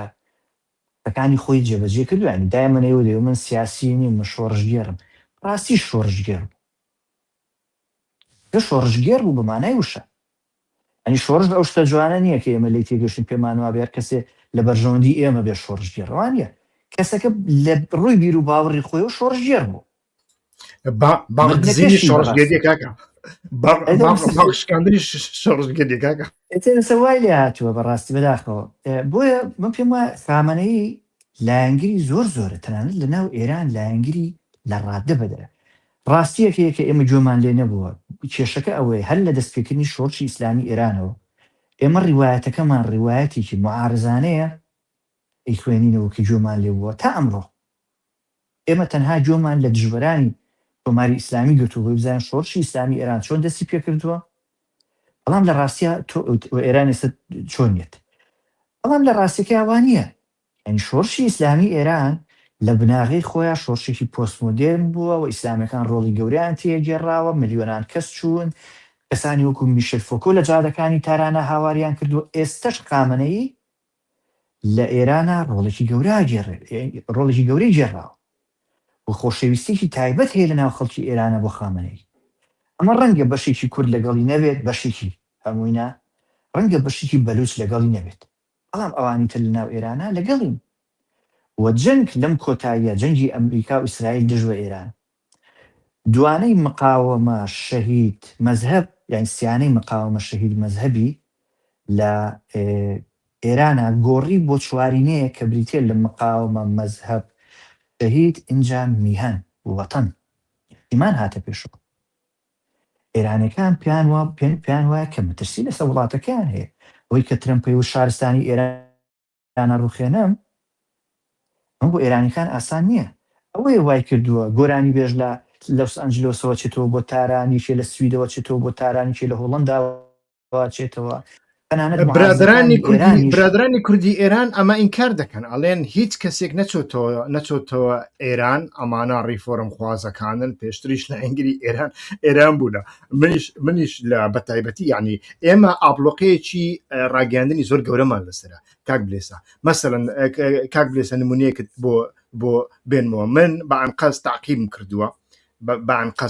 Speaker 3: بەکانی خۆی جێبەجێ کردوانی دایمەنەوە دێ من سیاسی نیم، من شۆڕژگێرم. ڕاستی شۆڕژگێر بوو، کە شۆڕژگێر بوو بەمانای وشە. ئەنی شۆڕژ ئەو شتە جوانە نییە کە ئێمە لی تێگەشتن پێمان وا بێت کەسێ لە بەرژەوەندی ئێمە بێ شۆڕژگێر، ڕوانە کەسەکە لە ڕووی بیر و باوەڕی خۆی و شۆڕژگێر بوو.
Speaker 1: باغدزینی شۆڕژگێریە کاکە، باغشکاندنی شۆڕژگێریە کاکە.
Speaker 3: ئێتێنەسە وای لێ هاتووە بەڕاستی بەداخەوە. بۆیە من پێم وایە خامنەی لایەنگری زۆر زۆرە، تەنانەت لە ناو ئێران لایەنگری لە ڕادە بەدرە. ڕاستیەکەیە کە ئێمە جۆمان لێ نەبووە. کێشەکە ئەوەیە هەر لە دەستپێکردنی شۆڕشی ئیسلامی ئێرانەوە ئێمە ڕیوایەتەکەمان ڕیوایەتێکی معارزانەیە ئەیخوێنینەوە کە جۆمان لێ بووە تا ئەمڕۆ. ئێمە تەنها جۆمان لە دژبەرانی کۆماری ئیسلامی گرتووە بزانین شۆڕشی ئیسلامی ئێران چۆن دەستی پێکردووە. بەڵام لە ڕاستیە ئێران ئێستا چۆنیێت، بەڵام لە ڕاستیەکە ئەوانیە. یعنی شۆڕشی ئیسلامی ئێران لە بناغی خۆیان شۆڕشێکی پۆستمۆدێرن بووە و ئیسلامیەکان ڕۆڵی گەوریان تێگێڕاوە، ملیۆنان کەس چوون، کەسانی وەکو میشێل فۆکۆ لە جادەکانی تارانە هاواریان کردووە. ئێستش خامنەی لە ئێرانە ڕۆڵێکی گەورەی گێڕاوە و خۆشەویستێکی تایبەت هەیە لە ناو خەڵکی ئێرانە بۆ خامنەی. ئەمە ڕەنگە بەشێکی کورد لەگەڵی نەبێت، بەشێکی هەمووینا ڕەنگە بەشێکی بەلوچ لەگەڵی نەبێت، بەڵام ئەوانی تر لە ناو ئێرانە لەگەڵین. و جەنگ لەم کۆتاییە جەنگی ئەمریکا و ئیسرائیل دژوە ئێران، دوانەی مقاومە شەهید مەزهەب، یان سیانەی مقاومە شەهید مەزهەبی لە ئێرانە گۆڕی بۆ چوارینەیە کە بریتێ لە مقاومە مەزهەب شەهید ئینجا میهەن وەتەن ئیمان هاتە پێشەوە. ئێرانەکان پێیان وایە کە مەترسی لەسەر وڵاتەکەیان هەیە. ئەوەی کە ترەمپی و شارستانی ئێرانە ڕوخێنم ئەم بۆ ئێرانیەکان ئاسان نییە. ئەوەیە وای کردووە گۆرانی بێژ لە لۆس ئەنجلۆسەوە چێتەوە بۆ تارانیشێ، لە سویدەوە چێتەوە بۆ تارانیشێ، لە هۆڵەنداوە چێتەوە.
Speaker 1: برادرانی کوردی ئێران ئەمە ئینکار دەکەن، ئەڵێن هیچ کەسێک نەچۆتەوە ئێران، ئەمانە ڕیفۆرم خوازەکانن، پێشتریش لە ئەنگری ئێران بوونە. منیش لە بەتایبەتی یعنی ئێمە ئاپلۆقەیەکی ڕاگەاندنی زۆر گەورەمان لەسرە. کاک بلێسا مەسەڵەن کاک بلێسە نمونەیەکت بۆ بێنمەوە. من بە ئەنقەز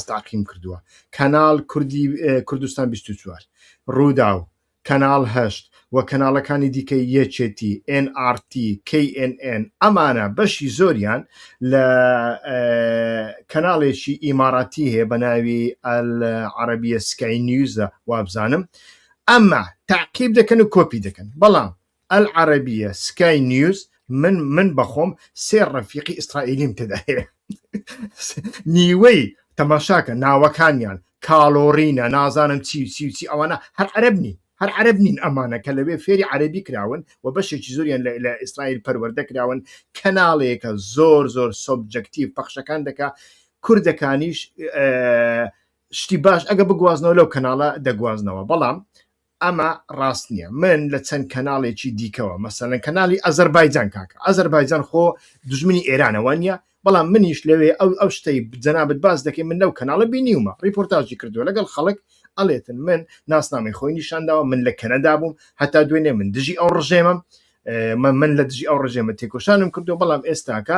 Speaker 1: تاقیم کردووە کەناڵ کوردستان 24 ڕووداو، کەناڵ 8 و کەناڵەکانی دیکەی یەکێتی، NRT، KNN، ئەمانە بەشی زۆریان لە کەناڵێکی ئیماراتی هەیە بە ناوی عەرەبیە سکای نیوزە وابزانم. ئەمە تعقیب دەکەن و کۆپی دەکەن. بەڵام العەرەبیە سکای نیوز من بەخۆم سێ ڕەفیقی ئیسرائیلیم تێدا هەیە. نیوەی تەماشاکە ناوەکانیان کاڵۆرینە، نازانم چی ئەوانە هەر عەرەب نین ئەمانە کە لەوێ فێری عەرەبی کراون و بەشێکی زۆریان لە ئیسرائیل پەروەردە کراون. کەناڵێکە زۆر سۆبجەکتیڤ پەخشەکان دەکا، کوردەکانیش شتی باش ئەگە بگوازنەوە لەو کەناڵە دەگوازنەوە. بەڵام ئەمە ڕاست نییە. من لە چەند کەناڵێکی دیکەوە مەسەڵەن کەناڵی ئەزەربایجان کاکە، ئەزەربایجان خۆ دژمنی ئێرانەوە نیە، بەڵام منیش لەوێ ئەو شتەی جەنابەت باز دەکەی من لەو کەناڵە بینیومە، ریپۆرتاژی کردووە لەگەڵ خەڵک ئەڵێتن من ناسنامەی خۆی نیشانداوە، من لە کەنەدا بووم، هەتا دوێنێ من دژی ئەو ڕژێمم، من لە دژی ئەو ڕژێمە تێکۆشانم کردو. بەڵام ئێستاکە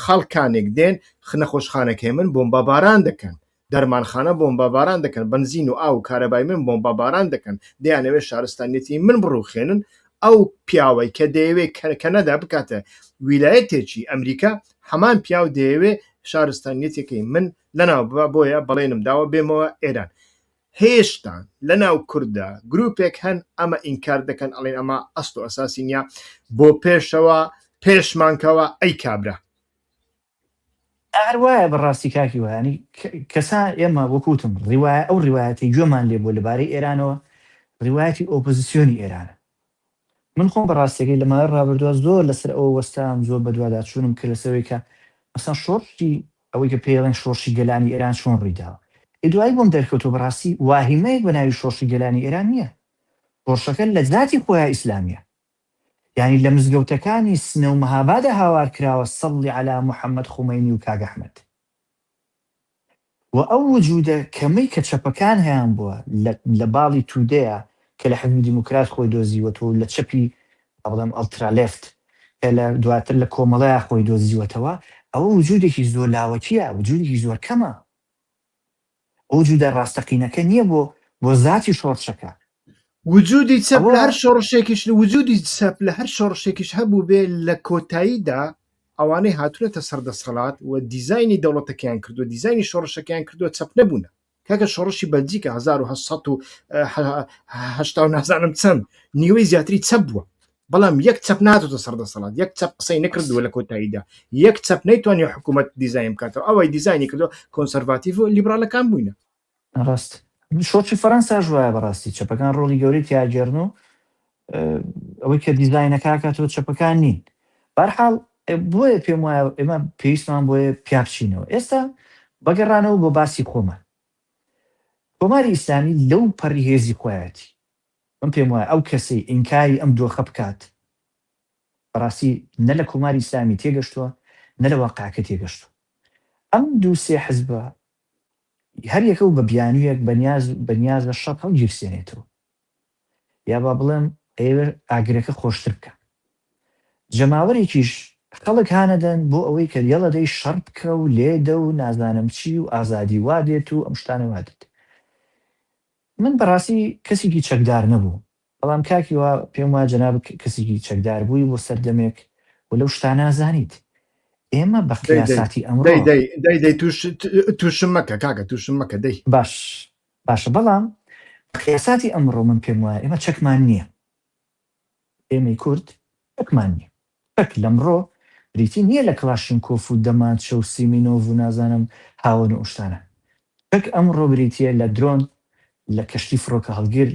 Speaker 1: خەڵکانێک دێن نەخۆشخانەکەی من بۆمبەباران دەکەن، دەرمانخانە بۆمبەباران دەکەن، بنزین و ئاو کارەبای من بۆمبەباران دەکەن، دەیانەوێت شارستانیەتی من بڕوخێنن. ئەو پیاوەی کە دەیەوێت کەنەدا بکاتە ویلایەتێکی ئەمریکا، هەمان پیاو دەیەوێت شارستانیەتێکی من لەناو بۆیە بەڵێنم داوە بێمەوە ئێران. هێشتا لەناو کووردە گروپێک هەن ئەمە ئینکار دەکەن، ئەڵێن ئەمە ئەست و ئەساسی نییە، بۆ پێشەوە پێشمانکەوە ئەی کابرا.
Speaker 3: هەروایە بەڕاستی کاکی وایانی کەسان ئێمە وەکوتم ئەو ڕیوایەتی گوێمان لێ بۆ لەبارەی ئێرانەوە ڕیوایەتی ئۆپۆزیسیۆنی ئێرانە. من خۆم بەڕاستیەکەی لەماوەی ڕابردووە زۆر لەسەر ئەوە وەستام، زۆر بە دوواداچوونم کرد لەسەرەوەی کە مەسەڵەن شۆڕشی ئەوەی کە پێڵێن شۆڕشی گەلانی ئێران چۆن ڕوویداوە. دوایی بۆم دەرکەوتەوە بەڕاستی واهیمەیەک بە ناوی شۆڕشی گەلانی ئێران نییە. شۆڕشەکە لە ذاتی خۆیان ئیسلامیە، یعنی لە مزگەوتەکانی سنە و مەهابادە هاوار کراوە سەڵی عەلا محەممەد خومەینی و کاک ئەحمەد. و ئەو وجودە کەمەی کە چەپەکان هەیان بووە لە باڵی توودەیە کە لە حزبی دیموکرات خۆی دۆزیوەتەوە لە چەپی بەڵام ئەڵترالێفت کە لە دواتر لە کۆمەڵەیە خۆی دۆزیوەتەوە ئەوە وجودێکی زۆر لاوەکیە، وجودێکی زۆر کەمە. ئەو وجودە ڕاستەقینەکە نییە بۆ ذاتی شۆڕشەکە.
Speaker 1: وجودی چەپ لە هەر شۆڕشێکیش وجودی چەپ لە هەر شۆڕشێکیش هەبوو بێ لە کۆتاییدا ئەوانەی هاتوونەتە سەردەسەڵات و دیزایانی دەوڵەتەکەیان کردو، دیزایانی شۆڕشەکەیان کردووە چەپ نەبوونە. کاکە شۆڕشی بەلجیکە 1970 نازانم چەند نیوەی زیاتری چەپ بووە، بەڵام یەک چەپ ناتوتە سەردەسەڵات، یەک چەپ قسەی نەکردووە لە کۆتاییدا، یەک چەپ نەیتوانێ حکوومەت دیزاین بکاتەوە، ئەوەی دیزایانی کردو کۆنسەرواتیڤ و لیبرالەکان بووینە.
Speaker 3: ڕاست شۆڕشی فەرەنسا ژوایە بەڕاستی چەپەکان ڕۆڵی گەورەی تیاگەێڕن و ئەوەی کە دیزاینەکە کاتەوە چەپەکان نین. بەرحاڵ بۆیە پێم وایە ئێمە پێویستمان بۆیە پیا بچینەوە. ئێستا بەگەڕانەوە بۆ باسی خۆمان، کۆماری ئیسلامی لەو پەڕی هێزی خۆیەتی من پێم وایە ئەو کەسەی ئینکاری ئەم دۆخە بکات بەڕاستی نە لە کۆماری ئیسلامی تێگەشتووە نە لە واقعەکە تێگەشتووە. ئەم دوو سێ حزبە هەر یەکە و بە بیانوویەک بەنیاز بە شەڕ هەڵگیرسێنێتەوە، یا با بڵێم ئێوە ئاگرەکە خۆشتر بکە. جەماوەرێکیش خەڵک هانەدەن بۆ ئەوەی کە یەڵەدەی شەڕ بکە و لێدە و نازانم چی و ئازادی وادێت و ئەم شتانە وادێت. من بەڕاستی کەسێکی چەکدار نەبوو، بەڵام کاکی وا پێم وایە جەناب کەسێکی چەکدار بووی بۆ سەردەمێک و لەو شتانە نازانیت. ئێمە بە قیاساتی ئەمڕۆ
Speaker 1: تووشم مەکە کاکە تووشم مەکە دەی
Speaker 3: باشە، بەڵام قیاساتی ئەمڕۆ من پێم وایە ئێمە چەکمان نییە، ئێمەی کورد چەکمان نییە. چەک لەمڕۆ بریتی نییە لە کلاشینکۆف و دەمانچە و سیمینۆڤ و نازانم هاون و شتانە. چەک ئەمڕۆ بریتیە لە درۆن، لە کەشتی فڕۆکە هەڵگیر،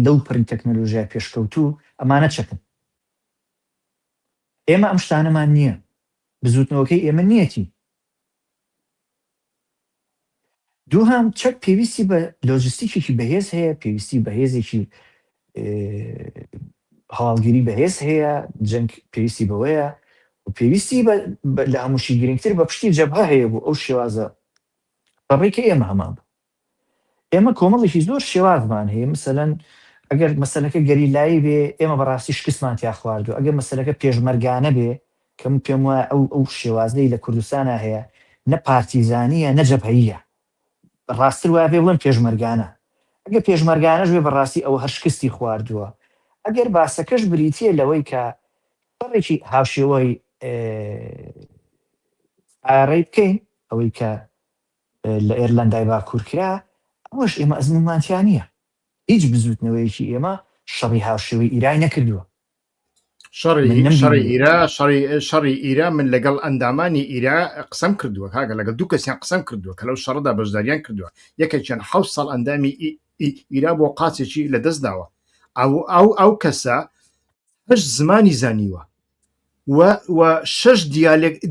Speaker 3: لەو پڕی تەکنۆلۆژیای پێشکەوتوو ئەمانە چەکن. ئێمە ئەم شتانەمان نییە، بزوتنەوەکەی ئێمە نیەتی. دووهام چەک پێویستی بە لۆجستیکێکی بەهێز هەیە، پێویستی بە هێزێکی هەواڵگیری بەهێز هەیە، جەنگ پێویستی بەوەیە و پێویستی لە هەمووشی گرنگتر بە پشتی جەبهە هەیە بوو ئەو شێوازە بەڕێکە ئێمە هەمان بوو. ئێمە کۆمەڵێکی زۆر شێوازمان هەیە، مەسەلەن ئەگەر مەسەلەکە گەریلایی بێ ئێمە بەڕاستی شکستمان تیا خواردووە، ئەگەر مەسەلەکە پێشمەرگانە بێ کەم پێم وایە ئەو شێوازەی لە کوردستانە هەیە نە پارتیزانیە نە جەبهەییە، ڕاستتر وایە پێ بڵێم پێشمەرگانە. ئەگەر پێشمەرگانەش بێ بەڕاستی ئەوە هەر شکستی خواردووە. ئەگەر باسەکەش بریتیە لەوەی کە پەڕێکی هاوشێوەی ئاڕێی بکەین ئەوەی کە لە ئێرلەندای باکوور کرا، ئەوەش ئێمە ئەزمونمانتیان نییە. هیچ بزوتنەوەیەکی ئێمە شەڕی هاوشێوەی ئیرای نەکردووە.
Speaker 1: شەڕی ئیرا من لەگەڵ ئەندامانی ئیرا قسەم کردووە، کاگە لەگەڵ دوو کەسیان قسەم کردووە کە لەو شەڕدا بەشداریان کردووە. یەکێکیان 7 ساڵ ئەندامی ئیرا بۆ قاچێکی لە دەست داوە. ئەو کەسە 8 زمانی زانیوە و 6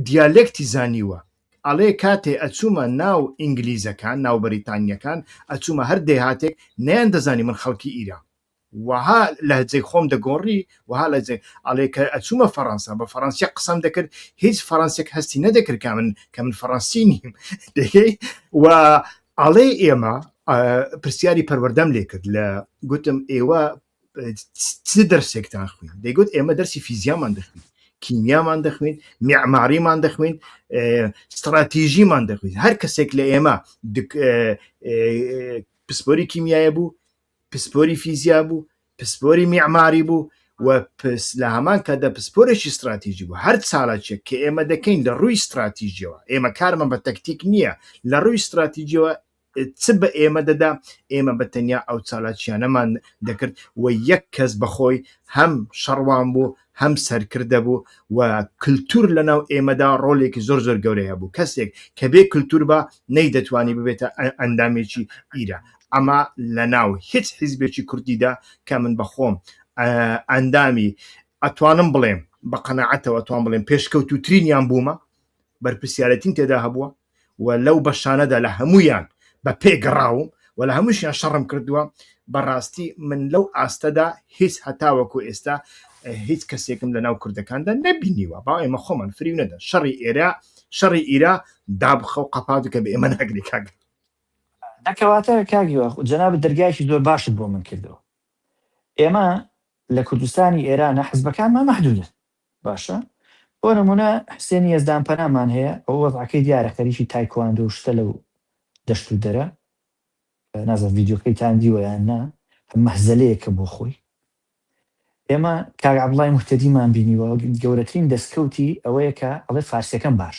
Speaker 1: دیالێکتی زانیوە. ئەڵێ کاتێ ئەچوومە ناو ئینگلیزەکان، ناو بەریتانیەکان، ئەچوومە هەر دێهاتێک نەیان دەزانی من خەڵکی ئیران، وها لەهجەی خۆم دەگۆڕی، وها لەهجەی ئەڵێ کە ئەچوومە فەڕەنسا بە فەڕەنسیە قسەم دەکرد، هیچ فەڕەنسیێک هەستی نەدەکرد کە من فەڕەنسی نیم دەکەی. و ئەڵێ ئێمە پرسیاری پەروەردەم لێ کرد، لە گوتم ئێوە چ دەرسێکتان خوێن؟ دەیگوت ئێمە دەرسی فیزیامان دەخوین، کیمیامان دەخوین، میعماریمان دەخوین، استراتیژیمان دەخوین. هەر کەسێک لە ئێمە پسپۆری کیمیایە بوو، پسپۆری فیزیا بوو، پسپۆری میعماری بوو و لە هەمان کاتدا پسپۆرێکی استراتیژی بوو. هەر چالاکێک کە ئێمە دەکەین لە ڕووی استراتیژیەوە، ئێمە کارمان بە تەکتیک نییە، لە ڕووی استراتیژیەوە چ بە ئێمە دەدا، ئێمە بە تەنیا ئەو چالاکیانەمان دەکرد و یەک کەس بەخۆی هەم شەڕوان بوو هەم سەرکردە بوو و کللتور لەناو ئێمەدا ڕۆڵێکی زۆر زۆر گەورەیە بوو. کەسێک کە بێ کللتور بە نەیدەتوانی ببێتە ئەندامێکی ئیرە. ئەمە لە ناو هیچ حیزبێکی کوردیدا کە من بەخۆم ئەندامی ئەتوانم بڵێم بە قەناعەتەوە ئەتوان بڵێم پێشکەوتوترینیان بوومە، بەرپرسیارەتیم تێدا هەبووە و لەو بەشانەدا لە هەمویان بە پێگەڕاوم و لە هەمووشیان شەڕم کردووە. بەڕاستی من لەو ئاستەدا هیچ هەتاوەکو ئێستا هیچ کەسێکم لە ناو کوردەکاندا نەبینیوە. با ئێمە خۆمان فریو نەدەن. شەڕی ئیرا دابخە و قەپاتکە بە ئێمە ناگری کاک.
Speaker 3: نەکەواتە کاگیوە جەناب دەرگایکی زۆر باشت بۆ من کردەوە. ئێمە لە کوردستانی ئێرانە حزبەکانمان مەحدودن باشە بۆ نمونە حسێنی هێزدانپەنامان هەیە ئەو وەزعەکەی دیارە خەریکی تایکواندۆ و شتە لەو دەشت و دەرە نازانم ڤیدیۆکەیتان دیوەیان نا مەحزەلەیەکە بۆ خۆی. ئێمە کاک عەبدوڵای موحتەدیمان بینیوە گەورەترین دەستکەوتی ئەوەیە کە ئەڵێ فارسیەکەم باش،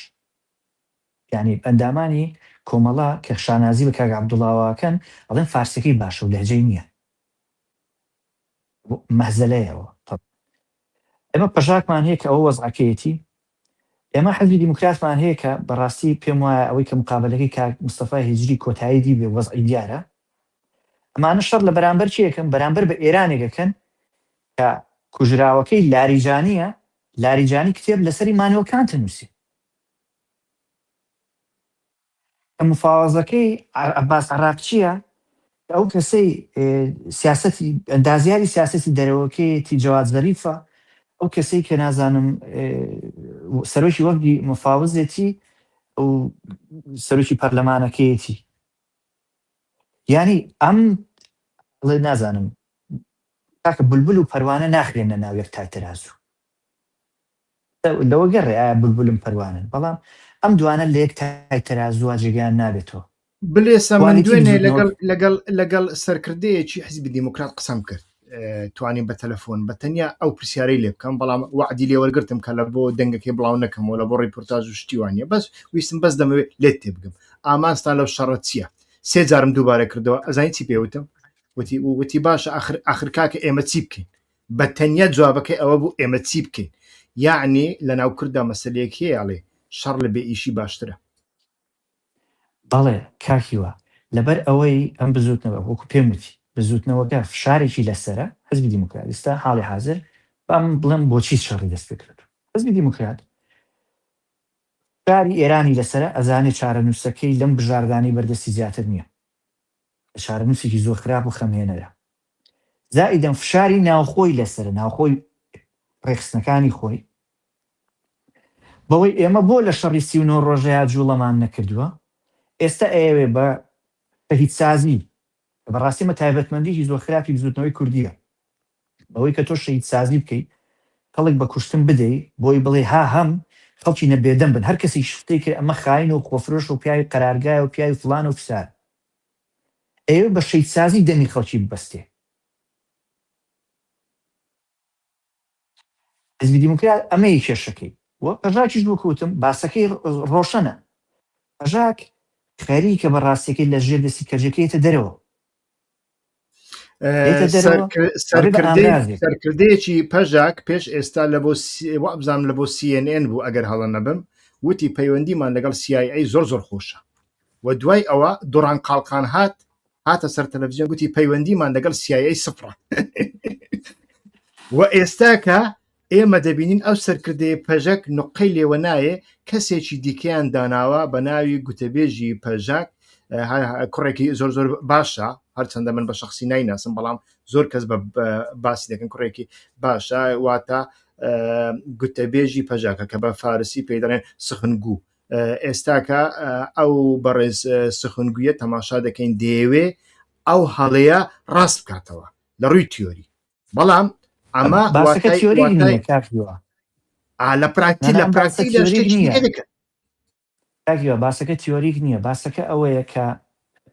Speaker 3: یعنی ئەندامانی کۆمەڵا کە شانازی بە کاک عەبدوڵاوەکەن ئەڵێن فارسیەکەی باشە و لەهجەی نییە، مەحزەلەیەوە. ئێمە پەژاکمان هەیە کە ئەوە وەزعەکەیەتی، ئێمە حەزبی دیموکراتمان هەیە کە بەڕاستی پێم وایە ئەوەی کە مقابلەکەی کاک مستەفای هیجری کۆتایی دی بێ وەزعی دیارە. ئەمانە شەڕ لە بەرامبەر چیەکەن؟ بەرامبەر بە ئێرانێکەکەن کە کوژراوەکەی لاریجانیە، لاریجانی کتێب لەسەری مانوەکان تنووسی، کە مفاوەزەکەی عەباس عەراقچیە ئەو کەسەی سیاسەتی ئەندازیاری سیاسەتی دەرەوەکەیەتی جەواد زەریفە، ئەو کەسەی کە نازانم سەرۆکی وەفدی مفاوزێتی و سەرۆکی پەرلەمانەکەیەتی، یعنی ئەم نازانم تاکە بولبول و پەروانە ناخرێنە ناو یەک تایتەرازوو لەوە گەڕێ ئایا بولبولم پەروانن، بەڵام ئەم دوانە لە یەک تایتەرازووە جێگیان نابێتەوە.
Speaker 1: بلێسە من دوێنێ لەگەڵ سەرکردەیەکی حزبی دیموکرات قسەم کرد، توانین بە تەلەفۆن بە تەنیا ئەو پرسیارەی لێ بکەم، بەڵام وعدی لێوەرگرتم کە لە بۆ دەنگەکەی بڵاو نەکەمەوە لە بۆ ڕیپۆرتاژ و شتیوانیە، بەس ویستم بەس دەمەوێت لێت تێ بگەم ئامانستان لەو شەڕە چییە؟ سێ جارم دووبارە کردەوە، ئەزانی چی پێوتم؟ وتی باشە ئاخر کاکە ئێمە چی بکەین؟ بە تەنیا جوابەکەی ئەوە بوو ئێمە چی بکەین، یعنی لە ناو کووردا مەسەلەیەکی هەیەڵێ شەڕ لە بێ ئیشی باشترە.
Speaker 3: بەڵێ کاکیوە لەبەر ئەوەی ئەم بزوتنەوە وەکو پێم وتی بزوتنەوەکە فشارێکی لەسرە حزبی دیموکراتیستە حاڵی حاضر بەم بڵێم بۆچی شەڕی دەست پێ کرد. حزبی دیموکرات فشاری ئێرانی لەسرە ئەزانێ چارەنووسەکەی لەم بژاردانی بەردەستی زیاتر نییە، چارەنووسێکی زۆر خراپ و خەمهێنەرە، زائیدەن فشاری ناوخۆی لەسرە ناوخۆی ڕێخستنەکانی خۆی، بەوەی ئێمە بۆ لە شەڕی 39 ڕۆژەیە جوڵەمان نەکردووە، ئێستا ئێوێ بە هیچ سازی بەڕاستی مە تایبەتمەندیی زۆر خراپی بزوتنەوەی کوردیە، بەوەی کە تۆ شەهید سازی بکەیت خەڵک بە کوشتن بدەی بۆی بڵێ ها هەم خەڵکی نەبێدەم بن، هەر کەسی شفتەی کرد ئەمە خاین و خۆفرۆش و پیاوی قەرارگایە و پیاوی فڵان و فسار، ئێوە بە شەهید سازی دەمی خەڵکی ببەستێ. حزبی دیموکرات ئەمەیە کێشەکەی وە پەژاکیش بۆ کوتم باسەکەی ڕۆشنە، پەژاک خەریکە بە ڕاستیەکەی لە ژێر دەستی کەرجەکەیتە دەرەوە،
Speaker 1: سەرکردەیەکی پەژاک پێش ئێستا لە بۆ وابزانام لە بۆ CNN بوو ئەگەر هەڵە نەبم، وتی پەیوەندیمان لەگەڵ CIA زۆر خۆشە، و دوای ئەوە دوڕان قاڵقان هاتە سەر تەلەڤیزیۆن گوتی پەیوەندیمان لەگەڵ CIA سفرە. و ئێستاکە ئێمە دەبینین ئەو سەرکردەیە پەژەک نقەی لێوە نایە، کەسێکی دیکەیان داناوە بە ناوی گوتەبێژی پەژاک، کوڕێکی زۆر باشە، هەرچەندە من بە شخصی نایناسم بەڵام زۆر کەس بە باسی دەکەن کوڕێکی باشە، واتە گوتەبێژی پەژاکە کە بە فارسی پێی دەڵێن سخنگوو. ئێستاکە ئەو بەڕێز سخنگویە تەماشا دەکەین دەیەوێ ئەو هەڵەیە ڕاست بکاتەوە لە ڕووی تیۆری، بەڵام ئەمە
Speaker 3: لە پراکتی لە پراکتیکە باسەکە تیۆریک نییە، باسەکە ئەوەیە کە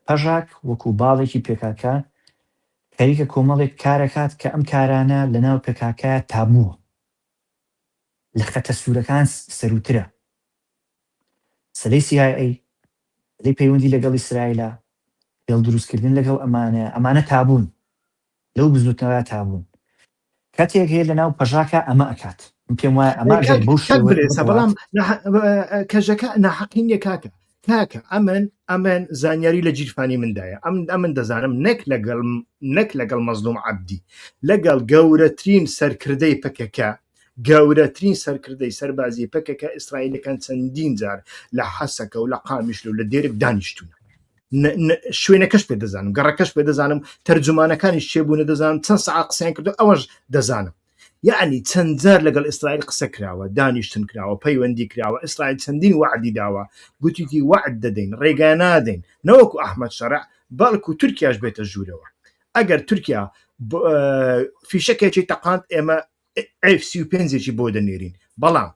Speaker 3: پەژاک وەکو باڵێکی پێکاکە خەریکە کۆمەڵێک کارەکات کە ئەم کارانە لە ناو پێکاکە تابووە، لە خەتە سوورەکان سەروترە، سەلەی CIA سەلەی پەیوەندی لەگەڵ ئیسرائیلە هێڵ دروستکردن لەگەڵ ئەمانە تابوون، لەو بزوتنەوە تابوون، کاتێک هەیە لە ناو پەژاکە ئەمە ئەکات پێم وایە ئەمە
Speaker 1: بەڵام کەژەکە ناحەقینیە کاکە ئەمن زانیاری لە جیرفانی مندایە، ئەمن دەزانم نەک لەگەڵ مەزلوم عەبدی، لەگەڵ گەورەترین سەرکردەی پەکەکە، گەورەترین سەرکردەی سەربازی پەکەکە ئیسرائیلەکان چەندین جار لە حەسەکە و لە قامیشل و لە دێرک دانیشتونە، شوێنەکەش پێ دەزانم، گەڕەکەش پێ دەزانم، تەرجمانەکانی شێبوونە دەزانم، چەند سەعات قسەیان کردو ئەوەش دەزانم، یعنی چەند جار لەگەڵ ئیسرائیل قسە کراوە، دانیشتن کراوە، پەیوەندی کراوە، ئیسرائیل چەندین وعدی داوە، گوتیتی وعد دەدەین ڕێگا نادەین، نەوەکو ئەحمەد شەرع بەڵکو تورکیاش بێتە ژوورەوە. ئەگەر تورکیا فیشەکێکی تەقاند ئێمە F-35 بۆ دەنێرین، بەڵام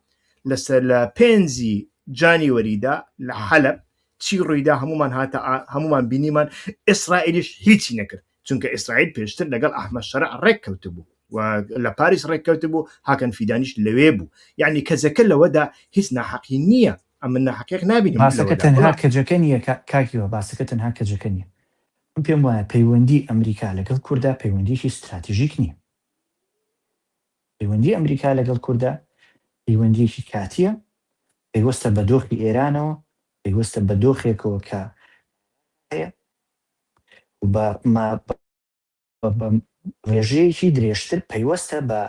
Speaker 1: لەسەر لە 5 جانیوەریدا لە حەلب چی ڕوویدا هەمومان هاتە هەمومان بینیمان ئیسرائیلیش هیچی نەکرد، چونکە ئیسرائیل پێشتر لەگەڵ ئەحمەد شەرع ڕێککەوت بوو و لە پاریس ڕێککەوت بوو، هاکەن فیدانیش لەوێ بوو. یعنی کەزەکە لەوەدا هیچ ناحەقی نییە، ئەمە ناحەقیق نبینیم.
Speaker 3: باسەکە تەنها کەجەکە نییە کاکیوە، باسەکە تەنها کەجەکە نییە. من پێم وایە پەیوەندی ئەمریکا لەگەڵ کووردا پەیوەندیکی استراتیژیک نییە. پەیوەندی ئەمریکا لەگەڵ کووردا پەیوەندیەکی کاتیە، پێوەستە بە دۆخی ئێرانەوە، پێوەستە بە دۆخێکەوە کە بە ڕێژەیەکی درێژتر پەیوەستە بە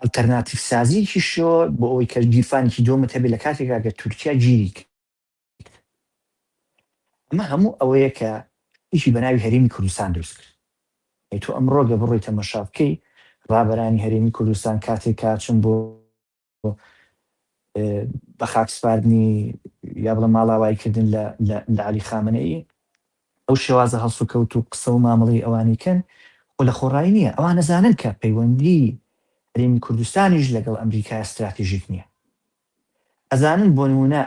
Speaker 3: ئەلتەرناتیڤ سازیکی شۆ بۆ ئەوەی کە گیرفانێکی دۆمت هەبێت لە کاتێکا کە تورکیا گیری کرد. ئەمە هەموو ئەوەیە کە هیچی بە ناوی هەرێمی کوردستان دروست کرد. تۆ ئەمڕۆگە بڕۆی تەماشا بکەی ڕابەرانی هەرێمی کوردستان کاتێک کاچن بۆ بە خاکسپاردنی یا بڵێ ماڵاوایکردن لە عەلی خامنەئی، ئەو شێوازە هەڵس و کەوت و قسە و مامەڵەی ئەوانی کەن خۆ لە خۆڕایی نییە. ئەوان نەزانن کە پەیوەندی هەرێمی کوردستانیش لەگەڵ ئەمریکا استراتیژیک نییە. ئەزانن بۆ نمونە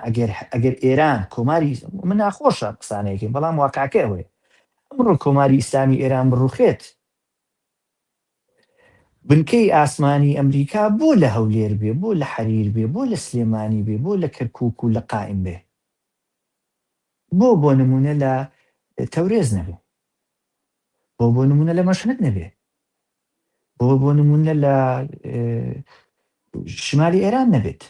Speaker 3: ئەگەر ئێران کۆماری، من ناخۆشە قسانەیەکی، بەڵام واقعەکە ئەوەیە، ئەمڕۆ کۆماری ئیسلامی ئێران بڕوخێت، بنکەی ئاسمانی ئەمریکا بۆ لە هەولێر بێ، بۆ لە حەریر بێ، بۆ لە سلێمانی بێ، بۆ لە کەرکووک و لە قائیم بێ، بۆ نمونە لە تەورێز نەبێ، بۆ نمونە لە مەشهد نەبێ، بۆ نمونە لە شمالی ئێران نەبێت.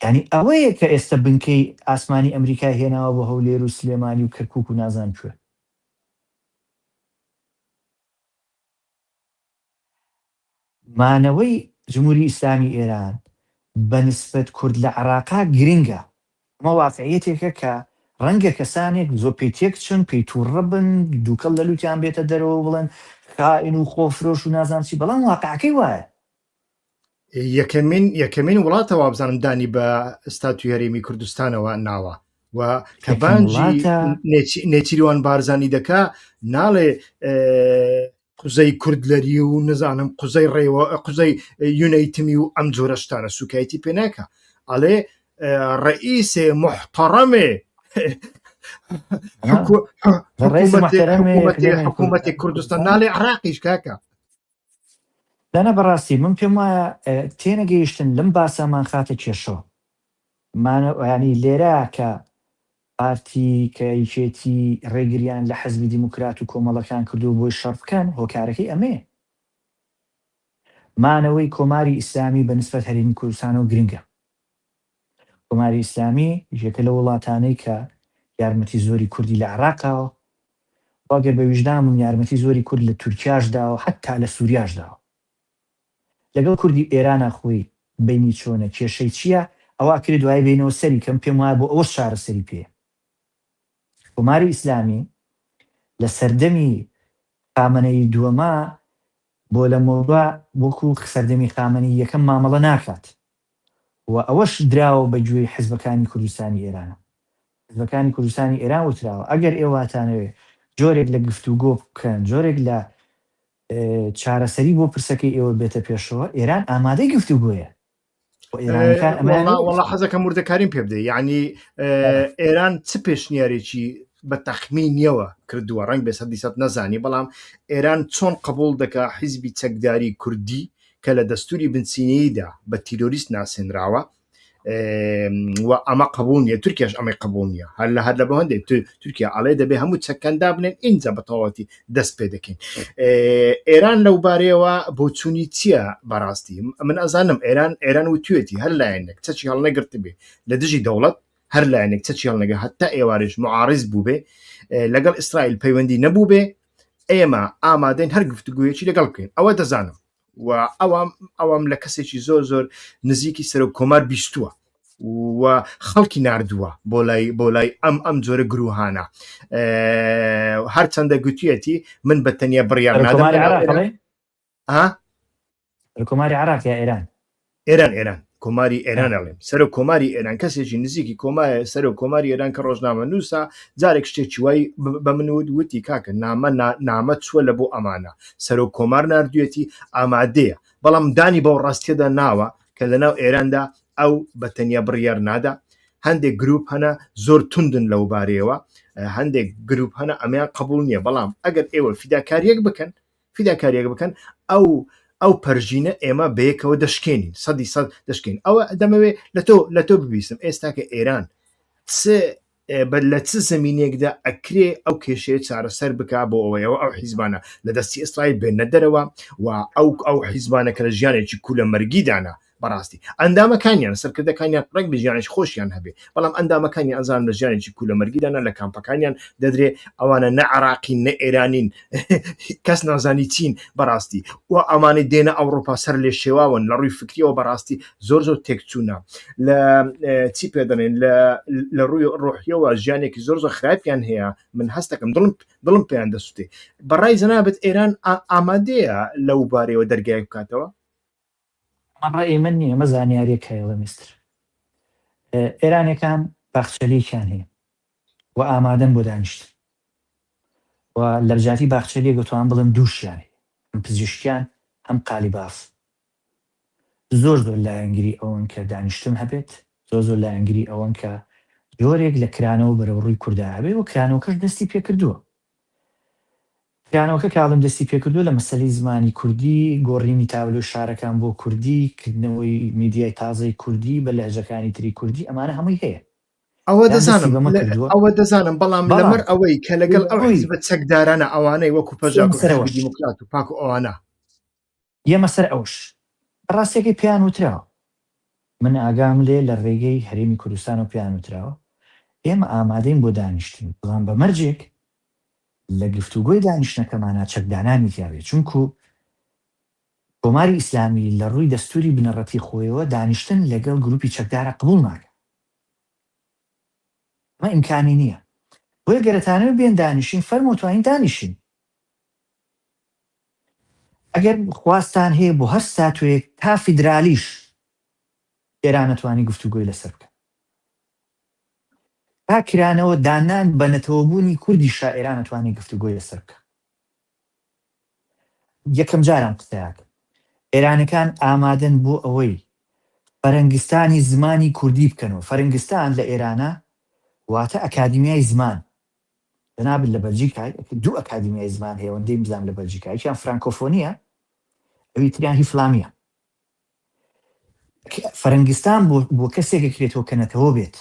Speaker 3: یعنی ئەوەیە کە ئێستا بنکەی ئاسمانی ئەمریکا هێناوە بۆ هەولێر و سلێمانی و کەرکووک و نازان کوێ. مانەوەی جمهوری ئیسلامی ئێران بەنسبەت کورد لە عێراقا گرنگە. ئەمە واقعیەتێکە کە ڕەنگە کەسانێک زۆر پێی تێک چن، پێی تووڕە بن، دووکەڵ لە لوتیان بێتە دەرەوە بڵێن خائین و خۆفرۆش و نازان چی، بەڵام واقعەکەی وایە.
Speaker 1: یەکەمین وڵاتەوە بزانم دانی بە ئستاتوی هەرێمی کوردستانەوە ناوە و کە بانجی نێچیروان بارزانی دەکا، ناڵێ قوزەی کوردلەری و نزانم قوزەی ڕێوە قوزەی یونەیتمی و ئەم جۆرە شتانە سوکایەتی پێ ناکە، ئەڵێ ڕئیسێ محتەڕەمێ حکوومەتی کوردستان، ناڵێ عێراقیش کاکە.
Speaker 3: دانا بەڕاستی من پێم وایە تێنەگەیشتن لەم باسامان خاتە کێشەوە. ینی لێرە کە پارتی کە یەکێتی ڕێگریان لە حەزبی دیموکرات و کۆمەڵەکان کردو بۆی شەڕ بکەن، هۆکارەکەی ئەمێ مانەوەی کۆماری ئیسلامی بەنسبەت هەرێمی کوردستانەوە گرنگە. کۆماری ئیسلامی یەکە لە وڵاتانەی کە یارمەتی زۆری کوردی لە عێراقاوە، واگەر بە ویژدامم یارمەتی زۆری کورد لە تورکیاشداوە، حتا لە سووریاشداوە. لەگەڵ کوردی ئێرانە خۆی بینی چۆنە، کێشەی چییە، ئەوە کرد دوای بینەوە سەری کەم پێم وایە بۆ ئەوە چارەسەری پێ. کۆماری ئیسلامی لە سەردەمی خامنەی دووەما بۆ لە مۆڵدا وەکو سەردەمی خامنەی یەکەم مامەڵە ناکات و ئەوەش دراوە بە گوێی حیزبەکانی کوردستانی ئێرانە. حیزبەکانی کوردستانی ئێران وتراوە ئەگەر ئێواتانەوێ جۆرێک لە گفتوگۆ بکەن، جۆرێک لە چارەسەری بۆ پرسەکەی ئێوە بێتە پێشەوە، ئێران ئامادەی گفتوگۆیە.
Speaker 1: وەڵا حەزەکەم وردەکاریم پێ بدەیت، یعنی ئێران چ پێشنیارێکی بە تەخمینیەوە کردووە، ڕەنگ بێ 100% نەزانی، بەڵام ئێران چۆن قبول دەکا حیزبی چەکداری کوردی کە لە دەستوری بنچینەییدا بە تیرۆریست ناسێنراوە و ئەمە قبول نییە، تورکیاش ئەمەی قبول نییە، هەر لە بە هەندێک تورکیا ئەڵێ دەبێ هەموو چەکەندا بنێن، ئینجا بە تەواوەتی دەست پێ دەکەین. ئێران لەو بارەیەوە بۆ چوونی چییە بەڕاستی؟ من ئەزانم ئێران وتوێتی هەر لایەنێک چەکی هەڵنەگرت بێ لە دژی دەوڵەت، هەر لایەنێک چەکی هەڵنەگە هەتا ئێوارش معارض بوو بێ لەگەڵ ئیسرائیل پەیوەندی نەبوو بێ، ئێمە ئامادەین هەر گفتوگویەکی لەگەڵ بکەین. ئەوە دەزانم و ئەوام لە کەسێکی زۆر نزیکی سەرۆک کۆمار بیستووە و خەڵکی نردووە بۆ لای ئەم جۆرە گروهانە. هەرچەندە گوتوێتی من بە تەنیا بڕیار نادەم.
Speaker 3: کۆماری عێراق یا ئێران؟
Speaker 1: ئێران کۆماری ئێران ئەڵێم سەر و کۆماری ئێران کەسێکی نزیکی کۆمایە سەر و کۆماری ئێران کە ڕۆژنامە نووسا جارێک شتێکی وای بە من وتی کاکە نامە چووە لە بۆ ئەمانە سەر و کۆمار نردوێتی ئامادەیە بەڵام دانی بەو ڕاستیەدا ناوە کە لەناو ئێراندا ئەو بەتەنیا بڕیار نادا هەندێک گروپ هەنە زۆر توندن لەو بارەیەوە هەندێک گروپ هەنە ئەمیان قبول نییە بەڵام ئەگەر ئێوە فیداکاریەک بکەن ئەو پەرژینە ئێمە بەیەکەوە دەشکێنین 100% دەشکێن ئەوە دەمەوێت لە تۆ ببیستم ئێستاکە ئێران لە چ زمینێکدا ئەکرێ ئەو کێشەیە چارەسەر بک بۆ ئەوەیەوە ئەو حیزبانە لە دەستی ئیسرائیل بێنە دەرەوە و ئەو حیزبانە کە لە ژیانێکی کوولە مەرگیدانە بەڕاستی ئەندامەکانیان سەرکردەکانیان ڕێک بە ژیانێکی خۆشیان هەبێ بەڵام ئەندامەکانی ئەزان لە ژیانێکی کوولە مەرگیدانە لە کامپەکانیان دەدرێ ئەوانە نە عراقین نە ئێرانین کەس نازانی چین بەڕاستی و ئەمانەی دێنە ئەوڕۆپا سەر لێ شێواون لە ڕووی فکریەوە بەڕاستی زۆر تێکچوونە لە چی پێ دەڵێن لە ڕووی ڕۆحیەوە ژیانێکی زۆر خراپیان هەیە من هەست دەکەم دڵم پێیان دەسووتێ بەڕای جەنابەت ئێران ئامادەیە لەو بارەیەوە دەرگای بکاتەوە
Speaker 3: ڕێی من نییە ئەمە زانیاریەک هەیە میستر ئێرانەکان باخچەلێکیان هەیە و ئامادەن بۆ دانیشتن و لە بژاتی باخچەلێک گەتوان بڵم دووشیان هەم پزیشکیان هەم قالی باف زۆر لایەنگری ئەوەن کە دانیشتن هەبێت زۆر لایەنگری ئەوەن کە جۆرێک لە کرانەوە بەرەو ڕووی کووردا هەبێت و کرانەوەکەش دەستی پێکردووە کرانەوەکە کاڵم دەستی پێکردووە لە مەسەلەی زمانی کوردی گۆڕینی تاولۆ شارەکان بۆ کوردی کردنەوەی میدیای تازەی کوردی بە لەهجەکانی تری کوردی ئەمانە هەمووی هەیە
Speaker 1: ئەوە دەزانم بەڵام لەمەر ئەوەی کە لەگەڵ ئەو حیزبە چەکدارانە ئەوانەی وەکو پەژاک و دیموکرات و پاک و ئەوانە
Speaker 3: یەمە سەر ئەوش ڕاستێکی پیان وتراوە من ئاگام لێ لە ڕێگەی هەرێمی کوردستان و پیان وتراوە ئێمە ئامادەین بۆ دانیشتن بەڵام بە مەرجێک لە گفتوگۆی دانیشتنەکەمانە چەکدانانی تیاوێت چونکو کۆماری ئیسلامی لە ڕووی دەستوری بنەڕەتی خۆیەوە دانیشتن لەگەڵ گروپی چەکدارە قبول ناکە ئەمە ئیمکانی نییە بۆیە گەرەتانەوە بێن دانیشین فەرمۆتوانین دانیشین ئەگەر خواستان هەیە بۆ هەر ساتوێک تا فیدرالیش ئێران نەتوانی گفتوگۆی لەسەر بکە تا کرانەوە دانان بە نەتەوەبوونی کوردی شائێران نەتوانی گفتوگۆی لەسەر بکە یەکەم جاران قسەیاکە ئێرانەکان ئامادەن بۆ ئەوەی فەرەنگستانی زمانی کوردی بکەنەوە فەرەنگستان لە ئێرانە واتە ئەکادیمیای زمان بەنابن لە بەلجیکای دوو ئەکادیمیای زمان هەیە ئەوەندەی بزانم لە بەلجیکا یەکیان فرانکۆفۆنیە ئەوی تریان هیفلامیە فەرەنگستان بۆ کەسێک دەکرێتەوە کە نەتەوە بێت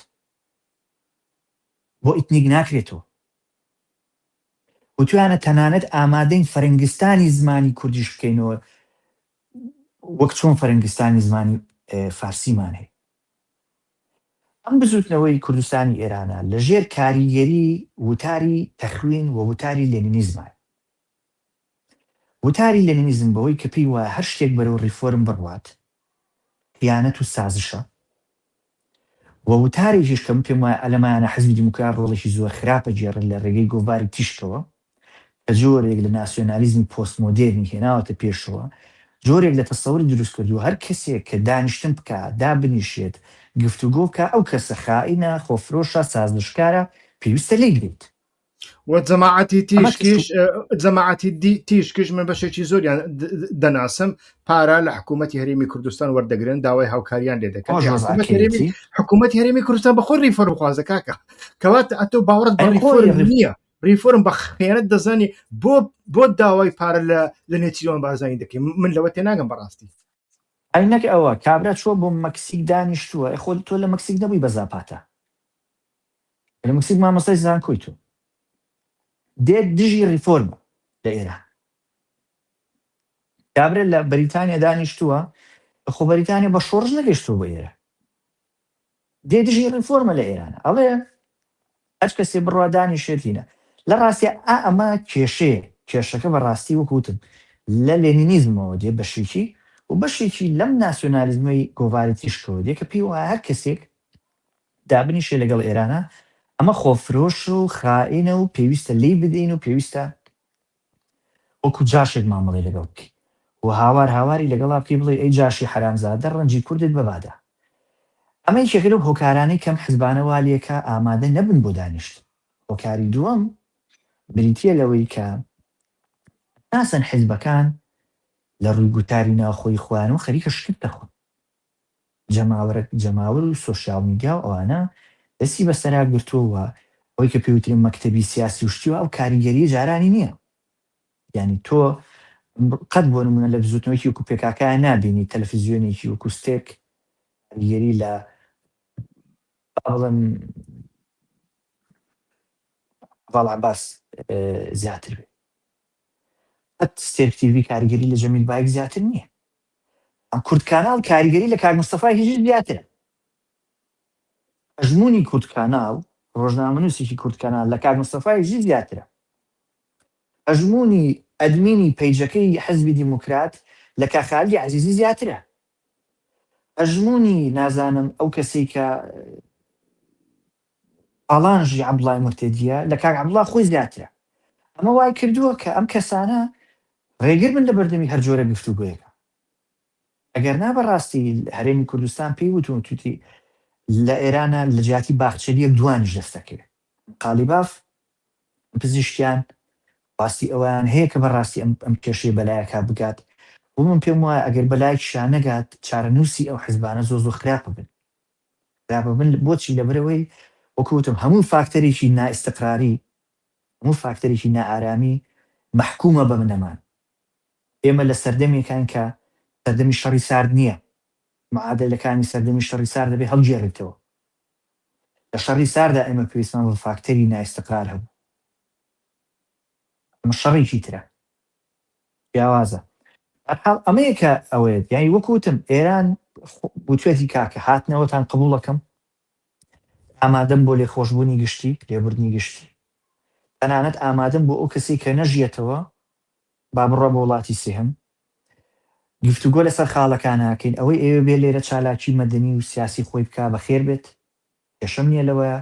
Speaker 3: بۆ ئیتنیک ناکرێتەوە وتوانە تەنانەت ئامادەین فەرەنگستانی زمانی کوردیش بکەینەوە وەک چۆن فەرەنگستانی زمانی فارسیمان هەیە ئەم بزوتنەوەی کوردستانی ئێرانە لەژێر کاریگەری وتاری تەخوین و وتاری لێنینیزمان وتاری لێنینیزم بەوەی کە پێی وایە هەر شتێک بەرەو ڕیفۆرم بڕوات خیانەت و سازشە و وتارێکیش کەم پێم وایە ئەلەمانە حەزبی دیموکرات ڕۆڵێکی زۆر خراپە جێڕن لە ڕێگەی گۆڤاری تیشکەوە کە جۆرێک لە ناسیۆنالیزمی پۆستمۆدێرنی هێناوەتە پێشەوە جۆرێک لە تەسەوری دروست کردو هەر کەسێک کە دانیشتن بکە دابنیشێت گفتوگۆ بکە ئەو کەسە خائینە خۆفرۆشە سازشکارە پێویستە لێگرێت
Speaker 1: و جەماعەتی تیشکش من بەشێکی زۆریان دەناسم پارە لە حکوومەتی هەرێمی کوردستان وەردەگرن داوای هاوکاریان لێ دەکەن حکوومەتی هەرێمی کوردستان بەخۆ ڕیفۆرم خوازە کاکە کەواتە ئەتۆ باوەڕت بە ڕیفۆرم نییە ڕیفۆرم بە خێنەت دەزانی بۆ داوای پارە لە نێچیرەوە بازانی دەکەی من لەوە تێناگەم بەڕاستی
Speaker 3: ئەینەک ئەوە کابرا چوە بۆ مەکسیک دانیشتووە خۆ تۆ لە مەکسیک نەبووی بە زاپاتە لە مەکسیک مامۆستای زانکۆی تۆ دێت دژی ریفۆرمە لە ئێران کابرا لە بەریتانیا دانیشتووە خۆ بەریتانیا بە شۆڕژ نەگەشتووە بە ئێرە دێ دژی ریفۆرمە لە ئێرانە ئەڵێ هەچ کەسێ بڕوا دانیشێتینە لە ڕاستی ئەمە کێشەکە بە ڕاستی وەکوتم لە لێنینیزمەوە دێ بەشێکی و بەشێکی لەم ناسیۆنالیزمەی گۆڤاری تیشکەوە دێ کە پێی وایە هەر کەسێک دابنیشێ لەگەڵ ئێرانە ئەمە خۆفرۆش و خائینە و پێویستە لی بدەین و پێویستە وەکو جاشێک مامەڵی لەگەڵ بکەین و هاواری لەگەڵا بکەی بڵێ ئەی جاشی حرامزادە ڕەنجی کوردت بەبادا ئەمە یەکێکە لەو هۆکارانەی کەم حزبانە والیەکە ئامادە نەبن بۆ دانیشت. هۆکاری دووەم بریتیە لەوەی کە ناسەن حیزبەکان لە ڕووی گوتاری ناوخۆی خۆیان و خەریکە شکت دەخۆن. جەماوەر و سۆشیال میدیا و ئەوانە دەستی بەسەرا گرتووە ئەوەی کە پێوترین مەکتەبی سیاسی و شتیوە ئەو کاریگەری جارانی نییە. یعنی تۆ قەت بۆ نمونە لە بزوتنەوەیکی وەکو پێکاکایە نابینی تەلەڤیزیۆنێکی وەکو ستێک کاریگەری لە بەڵێم باڵ عەباس زیاتر بێت. قەت ستێک تیڤی کاریگەری لە جەمیل بایک زیاتر نییە. ئەم کورد کاناڵ کاریگەری لە کاک مستەفای هیچ زیاترە. ئەژموونی کورد کاناڵ ڕۆژنامەنووسێکی کورد کاناڵ لە کاک مستەفای هیچ زیاترە. ئەژموونی ئەدمینی پەیجەکەی حزبی دیموکرات لە کاک خالیدی عەزیزی زیاترە. ئەژموونی نازانم ئەو کەسەی کە ئاڵانژی عەبدوڵای مرتێدیە لە کاک عەبدوڵا خۆی زیاترە. ئەمە وای کردووە کە ئەم کەسانە ڕێگر بن لە بەردەمی هەر جۆرە گفتوگۆیەکە. ئەگەر نا بەڕاستی هەرێمی کوردستان پێی وتون توتی لە ئێرانە لە جیاتی باخچەلیەک دوانیش دەستەکەوێت. قالیباف پزیشکیان باستی ئەویان هەیە کە بەڕاستی ئەم کێشەی بەلایەکە بگات. و من پێم وایە ئەگەر بەلایەکیشان نەگات چارەنووسی ئەو حیزبانە زۆر خراپە بن. خراپە بن بۆچی؟ لەبەرەوەی وەکوتم هەموو فاکتەرێکی نائستقراری، هەموو فاکتەرێکی نائارامی مەحکومە بە منەمان. ئێمە لە سەردەمێکان کە سەردەمی شەڕی سارد نییە. معادلەکانی سەردەمی شەڕی سارد دەبێ هەڵگێڕێتەوە. لە شەڕی ساردا ئێمە پێویستمان بە فاکتەری نائستقرار هەبوو. ئەمە شەڕێکی ترە. پیاوازە. هەرحاڵ ئەمەیە کە ئەوەیە، یعنی وەکوتم ئێران بوتوێتی کاکە هاتنەوەتان قبوڵ دەکەم، ئامادەم بۆ لێخۆشبوونی گشتی، لێبوردنی گشتی. تەنانەت ئامادەم بۆ ئەو کەسێک کە نەژیێتەوە با بڕۆ بە وڵاتی سێهەم. گفتوگۆ لەسەر خاڵەکان ناکەین. ئەوەی ئێوە بێ لێرە چالاکی مەدەنی و سیاسی خۆی بکا بەخێر بێت، کێشەم نییە لەوەیە.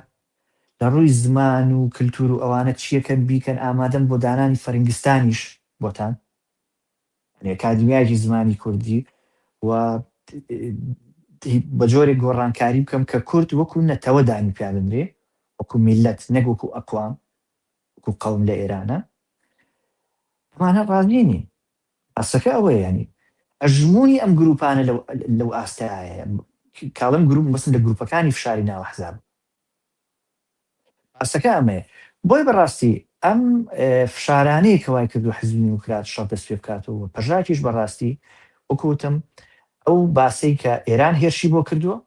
Speaker 3: لە ڕووی زمان و کللتور و ئەوانە چیەکەن بیکەن، ئامادەم بۆ دانانی فەرنگستانیش بۆتان، ئەکادمیایەکی زمانی کوردی و بە جۆرێک گۆڕانکاری بکەم کە کورد وەکو نەتەوە دانی پیا بنرێ، وەکو میلەت نەک وەکو ئەقوام، وەکو قەوم لە ئێرانە. ئەمانە ڕازنینی ئاسەکە ئەوەیە، ینی ئەژموونی ئەم گروپانە لەو ئاستایە کاڵم گروپ بەسن لە گروپەکانی فشاری ناو ئەحزاب. ئاسەکە ئەمەیە. بۆی بەڕاستی ئەم فشارانەیە کە وای کردو حزبی دیموکرات شەڕ دەست پێ بکاتەوە، پەژاکیش بەڕاستی وەکوتم ئەو باسەی کە ئێران هێرشی بۆ کردووە،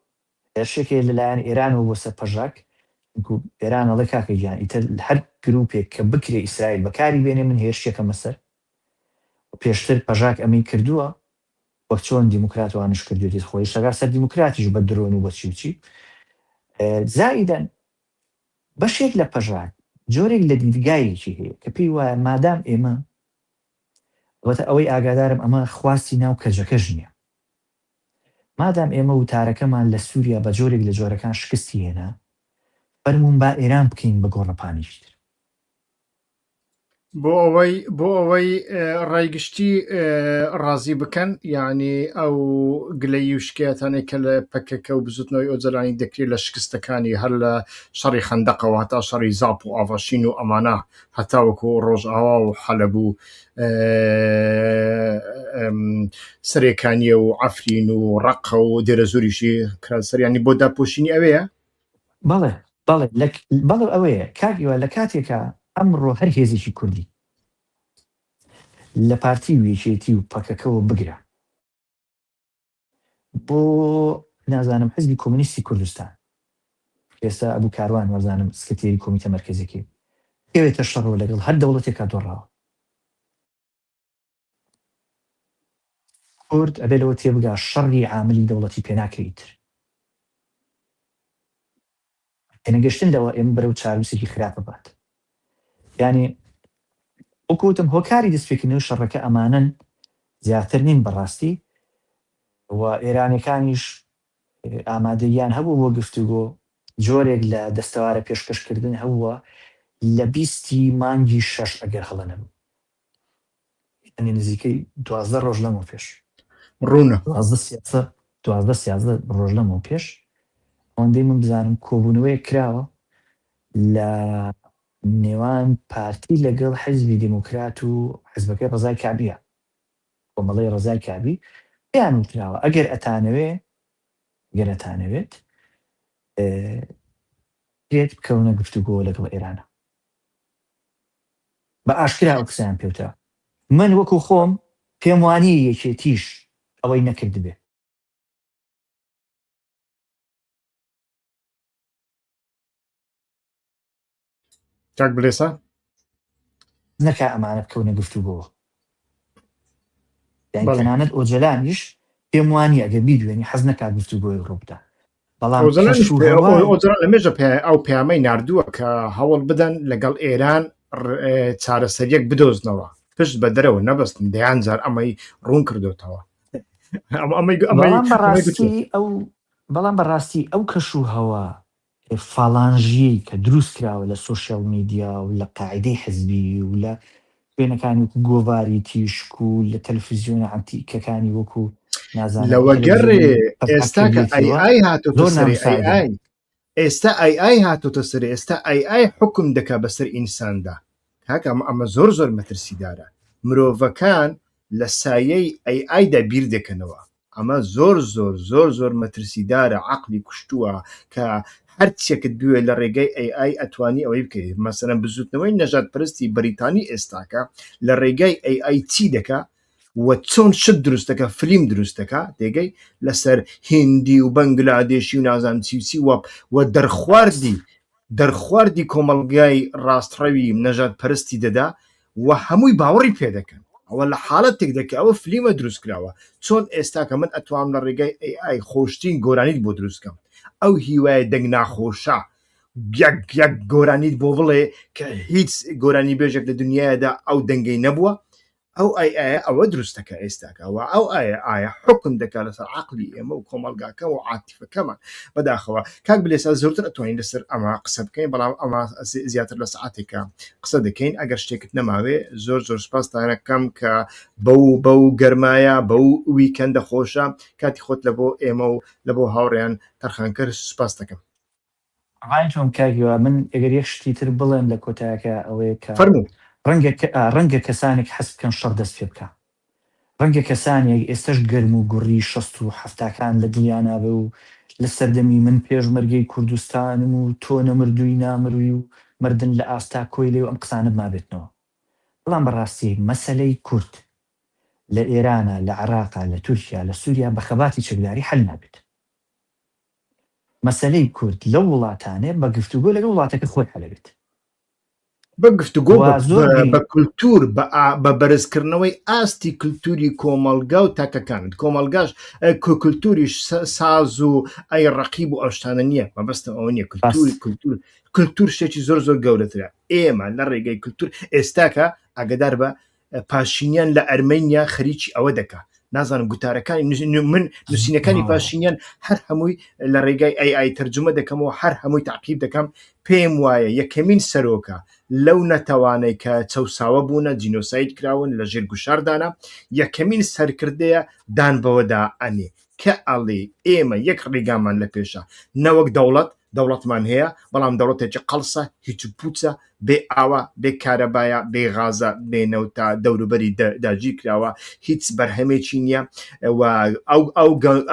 Speaker 3: هێرشێکێ لەلایەن ئێرانەوە بۆ سەر پەژاک. ئێران ئەڵێ کاکە گیان ئیتر هەر گروپێک کە بکرێ ئیسرائیل بەکاری بێنێ من هێرشێکە مەسەر. پێشتر پەژاک ئەمەی کردووە وەک چۆن دیموکراتوانش کردوێت خۆی شەگا سەر دیموکراتیش بە درۆن و بەچی وچی. زائیدەن بەشێک لە پەژاک جۆرێک لە دیدگایەکی هەیە کە پێی وایە مادام ئێمە وەتە ئەوەی ئاگادارم ئەمە خواستی ناو کەجەکەش نییە، مادام ئێمە وتارەکەمان لە سووریا بە جۆرێک لە جۆرەکان شکستی هێنا، فەرموون با ئێران بکەین بە گۆڕەپانیشتر.
Speaker 1: بۆ ئەوەی ڕایگشتی ڕازی بکەن، یعنی ئەو گلەی و شکایەتانەی کە لە پەکەکە و بزوتنەوەی ئۆجرانی دەکرێت لە شکستەکانی هەر لە شەڕی خەندەقەوە هەتا شەڕی زاپ و ئاڤاشین و ئەمانە هەتا وەکو ڕۆژئاوا و حەلەب و سەرێکانیە و عەفرین و ڕەقە و دێرە زۆریشی کراسەریانی بۆ داپۆشینی ئەوەیە؟
Speaker 3: بەڵێ بەڵێ ئەوەیە کاکیوە لە کاتێکە ئەمڕۆ هەر هێزێکی کوردی لە پارتی وێچێتی و پەکەکەەوە بگرە بۆ نازانم حزبی کۆمونیستی کوردستان، ئێستا ئەبوو کاروان وەزانم سکرتێری کۆمیتە مەرکەزیەکەی، ئێوێتە شەڕەوە لەگەڵ هەر دەوڵەتێکا دۆڕاوە. کورد ئەبێ لەوە تێبگا شەڕی عاملی دەوڵەتی پێناکەیتر. تێنەگەشتنەوە ئێمە بەرەو چارەنووسێکی خراپە بات. یعنی وەکوتم هۆکاری دەستپێکردنەوەی شەڕەکە ئەمانن زیاتر نین بەڕاستی، و ئێرانەکانیش ئامادەیان هەبوو بۆ گفتوگۆ، جۆرێک لە دەستەوارە پێشکەشکردن هەبووە لە 20 مانگی 6 ئەگەر هەڵە نەبوو، یعنی نزیکەی 12 ڕۆژ لەمەوە پێش،
Speaker 1: ڕوونە
Speaker 3: 12 ڕۆژ لەمەوە پێش ئەوەندەی من بزانم کۆبوونەوەی کراوە لە نێوان پارتی لەگەڵ حزبی دیموکرات و حزبەکەی ڕزای کابیە، کۆمەڵەی ڕزای کابی پێیان وتراوە ئەگەر ئەتانەوێت پێت بکەونە گفتوگۆ لەگەڵ ئێرانە. بە ئاشکرا ئەو قسەیان پێوترا. من وەکو خۆم پێم وانی یەکێتیش ئەوەی نەکردبێ.
Speaker 1: چاک بلێسا
Speaker 3: نەکا ئەمانە بکەونە گفتوگۆ. تەنانەت ئۆجەلانیش پێم وانی ئەگە بیدوێنی حەز نەکا گفتوگۆی ڕووبدا. بەڵام
Speaker 1: لەمێژە ئەو پەیامەی ناردووە کە هەوڵ بدەن لەگەڵ ئێران چارەسەریەک بدۆزنەوە پشت بە دەرەوە نەبەستن دەیان جار ئەمەی ڕوون کردوتەوە.
Speaker 3: بەڵام بەڕاستی ئەو کەش و هەوە فاڵانژی کە دروست کراوە لە سۆشیال میدیا و لە قاعدەی حزبی و لە شوێنەکانی وەکو گۆڤاری تیشک و لە تەلەڤیزیۆنە ئەنتیکەکانی وەکو
Speaker 1: لەوەگەڕێ ئێستا کە ئای هاتوتە سەر ئێستا ئای هاتوتە سەر ئێستا ئای حکم دەکا بەسەر ئینساندا. کاکە ئەمە زۆر زۆر مەترسیدارە. مرۆڤەکان لە سایەی ئایدا بیر دەکەنەوە. ئەمە زۆر زۆر زۆر زۆر مەترسیدارە، عەقلی کوشتووە کە هەرچێکت بوێ لە ڕێگەی ئای ئەتوانی ئەوەی بکەیت. مەسەلەن بزوتنەوەی نەژاد پەرستی بەریتانی ئێستاکە لە ڕێگای ئای چی دەکا و چۆن شت دروستەکە فلیم دروستەکە دێگەی لەسەر هیندی و بەنگلادێشی و نازانم چیوچی و دەرخواردی کۆمەڵگای ڕاستڕەوی نەژاد پەرستی دەدا و هەمووی باوەڕی پێ دەکەن. ئەوە لە حاڵەتێک دەکە ئەوە فلیمە دروست کراوە. چۆن ئێستاکە من ئەتوانم لە ڕێگای ئای خۆشتین گۆرانیت بۆ دروستکەم. ئەو هیوایە دەنگ ناخۆشە یەک گۆرانیت بۆ بڵێ کە هیچ گۆرانی بێژێک لە دنیادا ئەو دەنگەی نەبووە. ئەو ئایە ئەوە دروستەکە ئێستاکەەوە ئەو ئایا حکم دەکات لەسەر عەقلی ئێمە و کۆمەلگاکە و عاتیفەکەمان بەداخەوە. کاک بلێسا زۆرتر ئەتوانین لەسەر ئەمە قسە بکەین، بەڵام ئەمە زیاتر لە سەعاتێکە قسە دەکەین. ئەگەر شتێکت نەماوێ زۆر زۆر سپاسدانەکەم کە بەو گەرمایە بەو ویکەندە خۆشە کاتی خۆت لە بۆ ئێمە و لە بۆ هاوڕێیان تەرخانکەر سوپاس دەکەم.
Speaker 3: ڕایتۆم کاکیوە من ئەگەر یەک شتی تر بڵێم لە کۆتایەکە ئەوەیە کە
Speaker 1: فەرموو
Speaker 3: ڕەنگە کەسانێک حەز بکەن شەڕ دەست پێ بکە. ڕەنگە کەسانێک ئێستش گەرم و گوڕی 60 و 70کان لە دنیانابێ و لە سەردەمی من پێشمەرگەی کوردستانم و تۆ نەمردووی نامروی و مردن لە ئاستا کۆی لێ و ئەم قسانە مابێتنەوە. بەڵام بەڕاستی مەسەلەی کورد لە ئێرانە، لە عێراقا، لە تورکیا، لە سووریا بە خەباتی چەکداری حەل نابێت. مەسەلەی کورد لەو وڵاتانێ بە گفتوگۆ لەگەڵ وڵاتەکە خۆی حەلەبێت.
Speaker 1: بە گفتوگۆ بە کولتور بە بەرزکردنەوەی ئاستی کولتوری کۆمەلگا و تاکەکانت. کۆمەلگاش کولتوریش ساز و ئەی ڕەقیب و ئەوشتانە نییە. مەبەستم ئەوە نییە. کولتور شتێکی زۆر زۆر گەورەترە. ئێمە لە ڕێگەی کولتور ئێستاکە ئاگدار بە پاشینیان لە ئەرمەنیا خەریکی ئەوە دەکات. نازانم گوتارەکانی من نووسینەکانی پاشینیان هەر هەمووی لە ڕێگای ئای تەرجمە دەکەمەوە، هەر هەمووی تعقیب دەکەم. پێم وایە یەکەمین سەرۆکە لەو نەتەوانەی کە چەساوە بوونە جینۆساید کراون لە ژێر گوشاردانە یەکەمین سەرکردەیە دان بەوەدا ئەنێ کە ئەڵێ ئێمە یەک ڕێگامان لە پێشە نەوەک دەوڵەتمان هەیە، بەڵام دەوڵەتێکی قەڵسە، هیچ پوچە، بێ ئاوە، بێ کارەبایە، بێ غازە، بێنەوتا دەوروبەری داگیر کراوە، هیچ بەرهەمێکی نییە و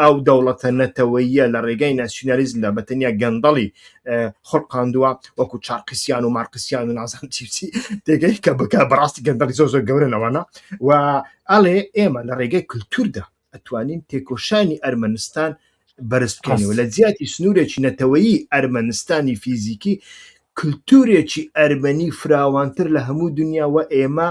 Speaker 1: ئەو دەوڵەتە نەتەوەییە لە ڕێگای ناسیۆنالیزم لە بەتەنیا گەندەڵی خۆڵقاندووە وەکو چارقسییان و مارقسییان و نازان چیچی تێگەی کە بکە بەڕاستی گەندەڵی زۆر زۆر گەورەنەوەنا و ئەڵێ ئێمە لە ڕێگەی کولتوردا ئەتوانین تێکۆشانی ئەرمەنستان بەرز بکەینەوە. لە جیاتی سنوورێکی نەتەوەیی ئەرمەنستانی فیزیکی کولتورێکی ئەرمەنی فراوانتر لە هەموو دنیاوە. ئێمە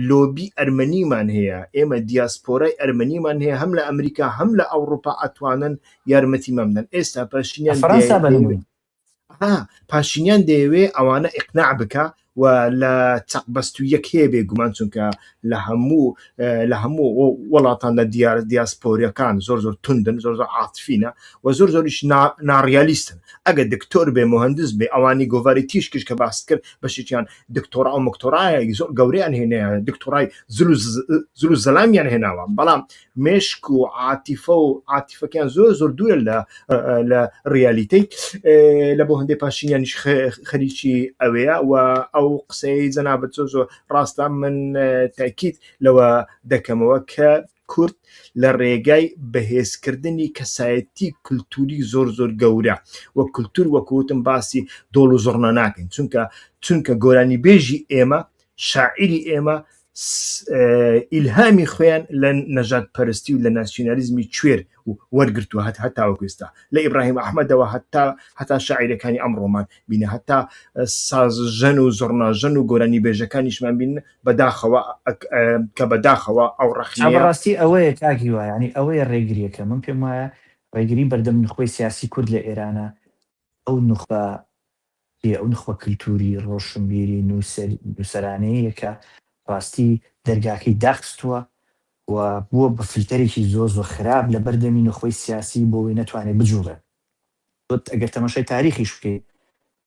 Speaker 1: لۆبی ئەرمەنیمان هەیە، ئێمە دیاسپۆرای ئەرمەنیمان هەیە، هەم لە ئەمریکا هەم لە ئەوروپا ئەتوانن یارمەتی مەمدەن. ئێستا پاشینیان دەیەوێ ئەوانە ئیقناع بکە و لە چەقبەست و یەک هەیە بێگومان چونکە لە هەموو وڵاتان لە دیاسپۆریەکان زۆر توندن زۆر عاتفینە و زۆریش ناڕیالیستن. ئەگە دکتۆر بێ مهندس بێ ئەوانی گۆڤاری تیشکش کە باس کرد بەشێکیان دکتۆرا و مکتۆرایە زۆر گەورەیان هێنەیە، دکتۆرای زل و زەلامیان هێناوە، بەڵام مێشک و عاتیفەکەیان زۆر دوورە لە ڕیالیتەی. لە بۆ هەندێک پاشینیانیش خەریکی ئەوەیە و ئەو قسەی جەنابەت زۆر ڕاستە. من تاکید لەوە دەکەمەوە کە کورد لە ڕێگای بەهێزکردنی کەسایەتی کللتوری زۆر گەورە و کللتور وەکوتم باسی دۆڵ و زۆڕنە ناکەین چونکە گۆرانی بێژی ئێمە شاعری ئێمە ئیلهامی خۆیان لە نەژاد پەرستی و لە ناسیۆنالیزمی کوێر وەرگرتووە هەتاوەکو ئێستا لە ئیبراهیم ئەحمەدەوە هەتا شاعیرەکانی ئەمڕۆمان بینە، هەتا سازژەن و زۆڕناژەن و گۆرانی بێژەکانیشمان بین بەداخەوە کە بەداخەوە ئەو ڕەخنەیە.
Speaker 3: بەڕاستی ئەوەیە کاکی وایە، ینی ئەوەیە ڕێگریەکە. من پێم وایە ڕێگری بەردەم نخۆی سیاسی کورد لە ئێرانە ئەو نخبە کللتوری ڕۆشنبیری نووسەرانەیە کە ڕاستی دەرگاکەی داخستووە و بووە بە فلتەرێکی زۆر خراپ لە بەردەمی نخۆی سیاسی بۆەوەی نەتوانێت بجوڵێت. ئەگەر تەماشای تاریخیش بکەیت،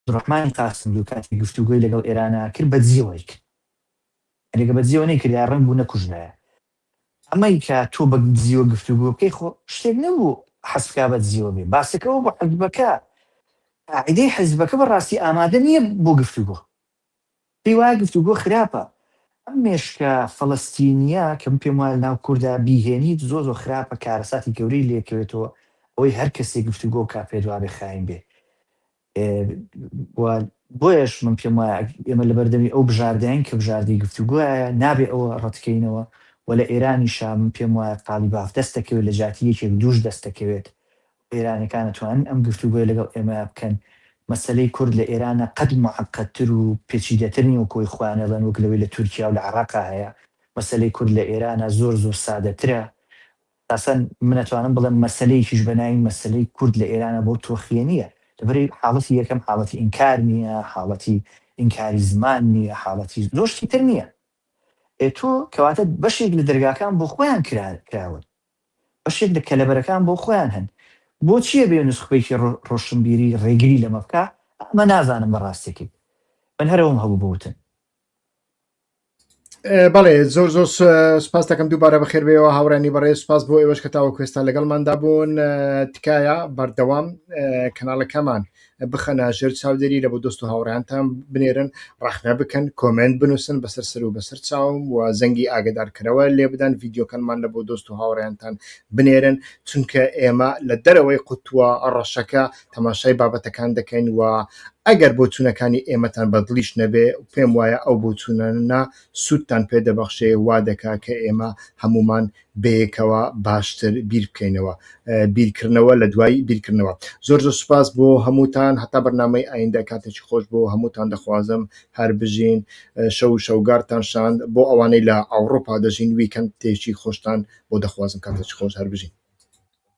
Speaker 3: عەبدوڕەحمان قاسم و کاتی گفتوگۆی لەگەڵ ئێرانە کرد بەجێوەی کرد، ئەگە بەجێوە نەیکرد یا ڕەنگ بوو نەکوژرایە. ئەمەی کە تۆ بە جیوە گفتوگۆ بکەی خۆ شتێک نەبوو حەزبکا بە جیوە بێ، باسەکەەوە بۆ حەزبەکە قاعیدەی حەزبەکە بەڕاستی ئامادە نییە بۆ گفتوگۆ، پێی وایە گفتوگۆ خراپە. ئەم مێشکە فەڵەستینیە کەم پێم وایە ناو کووردا بیهێنیت زۆر خراپە، کارەساتی گەورەی لێکەوێتەوە ئەوەی هەر کەسێک گفتوگۆ کا پێدوابێ خاین بێ. بۆیەش من پێم وایە ئێمە لە بەردەمی ئەو بژاردەیان کە بژاردەی گفتوگۆیە نابێ ئەوە ڕەتکەینەوە و لە ئێرانیشا من پێم وایە قالیباف دەست دەکەوێت لە جاتی یەکێک دووش دەست دەکەوێت. ئێرانەکان دەتوانن ئەم گفتوگۆی لەگەڵ ئێمە بکەن. مەسەلەی کورد لە ئێرانە قەت معقەدتر و پێچیدەتر نیە و کۆی خوانەڵەن وەک لەوەی لە تورکیا و لە عێراقا هەیە. مەسەلەی کورد لە ئێرانە زۆر سادەترە. ئاسان من ئەتوانم بڵێم مەسەلەیەکیش بەناوی مەسەلەی کورد لە ئێرانە بۆ تۆخیە نییە، لەبەرەی حاڵەتی یەکەم حاڵەتی ئینکار نییە، حاڵەتی ئینکاری زمان نییە، حاڵەتی زۆشتی تر نییە. تۆ کەواتە بەشێک لە دەرگاکان بۆ خۆیان کراون، بەشێک لە کەلەبەرەکان بۆ خۆیان هەن. بۆچییە بێ نسخەیەکی ڕۆشنبیری ڕێگری لەمە بکە؟ ئەمە نازانم بەڕاستێکی. من هەرەوەم هەبوو بوتن.
Speaker 1: بەڵێ زۆر سپاس دەکەم دووبارە بەخێر بێەوە هاوڕانی بەڕێز. سپاس بۆ ئێوەش کە تاوە کوێستا لەگەڵماندا بوون. تکایە بەردەوام کەناڵەکەمان بخەنە ژێر چاودێری لە بۆ دۆست و هاوڕیانتان بنێرن، ڕاخنە بکەن، کۆمنت بنووسن بەسەر سەر و بەسەر چاوم و زەنگی ئاگدارکەرەوە لێ بدەن، ڤیددیۆکانمان لە بۆ دۆست و هاوڕیانتان بنێرن، چونکە ئێمە لە دەرەوەی قوتووە ڕەشەکە تەماشای بابەتەکان دەکەین و ئەگەر بۆچوونەکانی ئێمەتان بەدڵیش نەبێ پێم وایە ئەو بۆچوونە سوودتان پێ دەبەخشێ، وا دەکا کە ئێمە هەمومان بەیەکەوە باشتر بیر بکەینەوە، بیرکردنەوە لە دوای بیرکردنەوە. زۆر سوپاس بۆ هەمووتان، هەتا بەرنامەی ئایندە کاتێکی خۆش بۆ هەمووتان دەخوازم هەر بژین، شەوگارتان شاند. بۆ ئەوانەی لە ئەوڕۆپا دەژین ویکەند تێکی خۆشتان بۆ دەخوازم کاتێکی خۆش هەر بژین.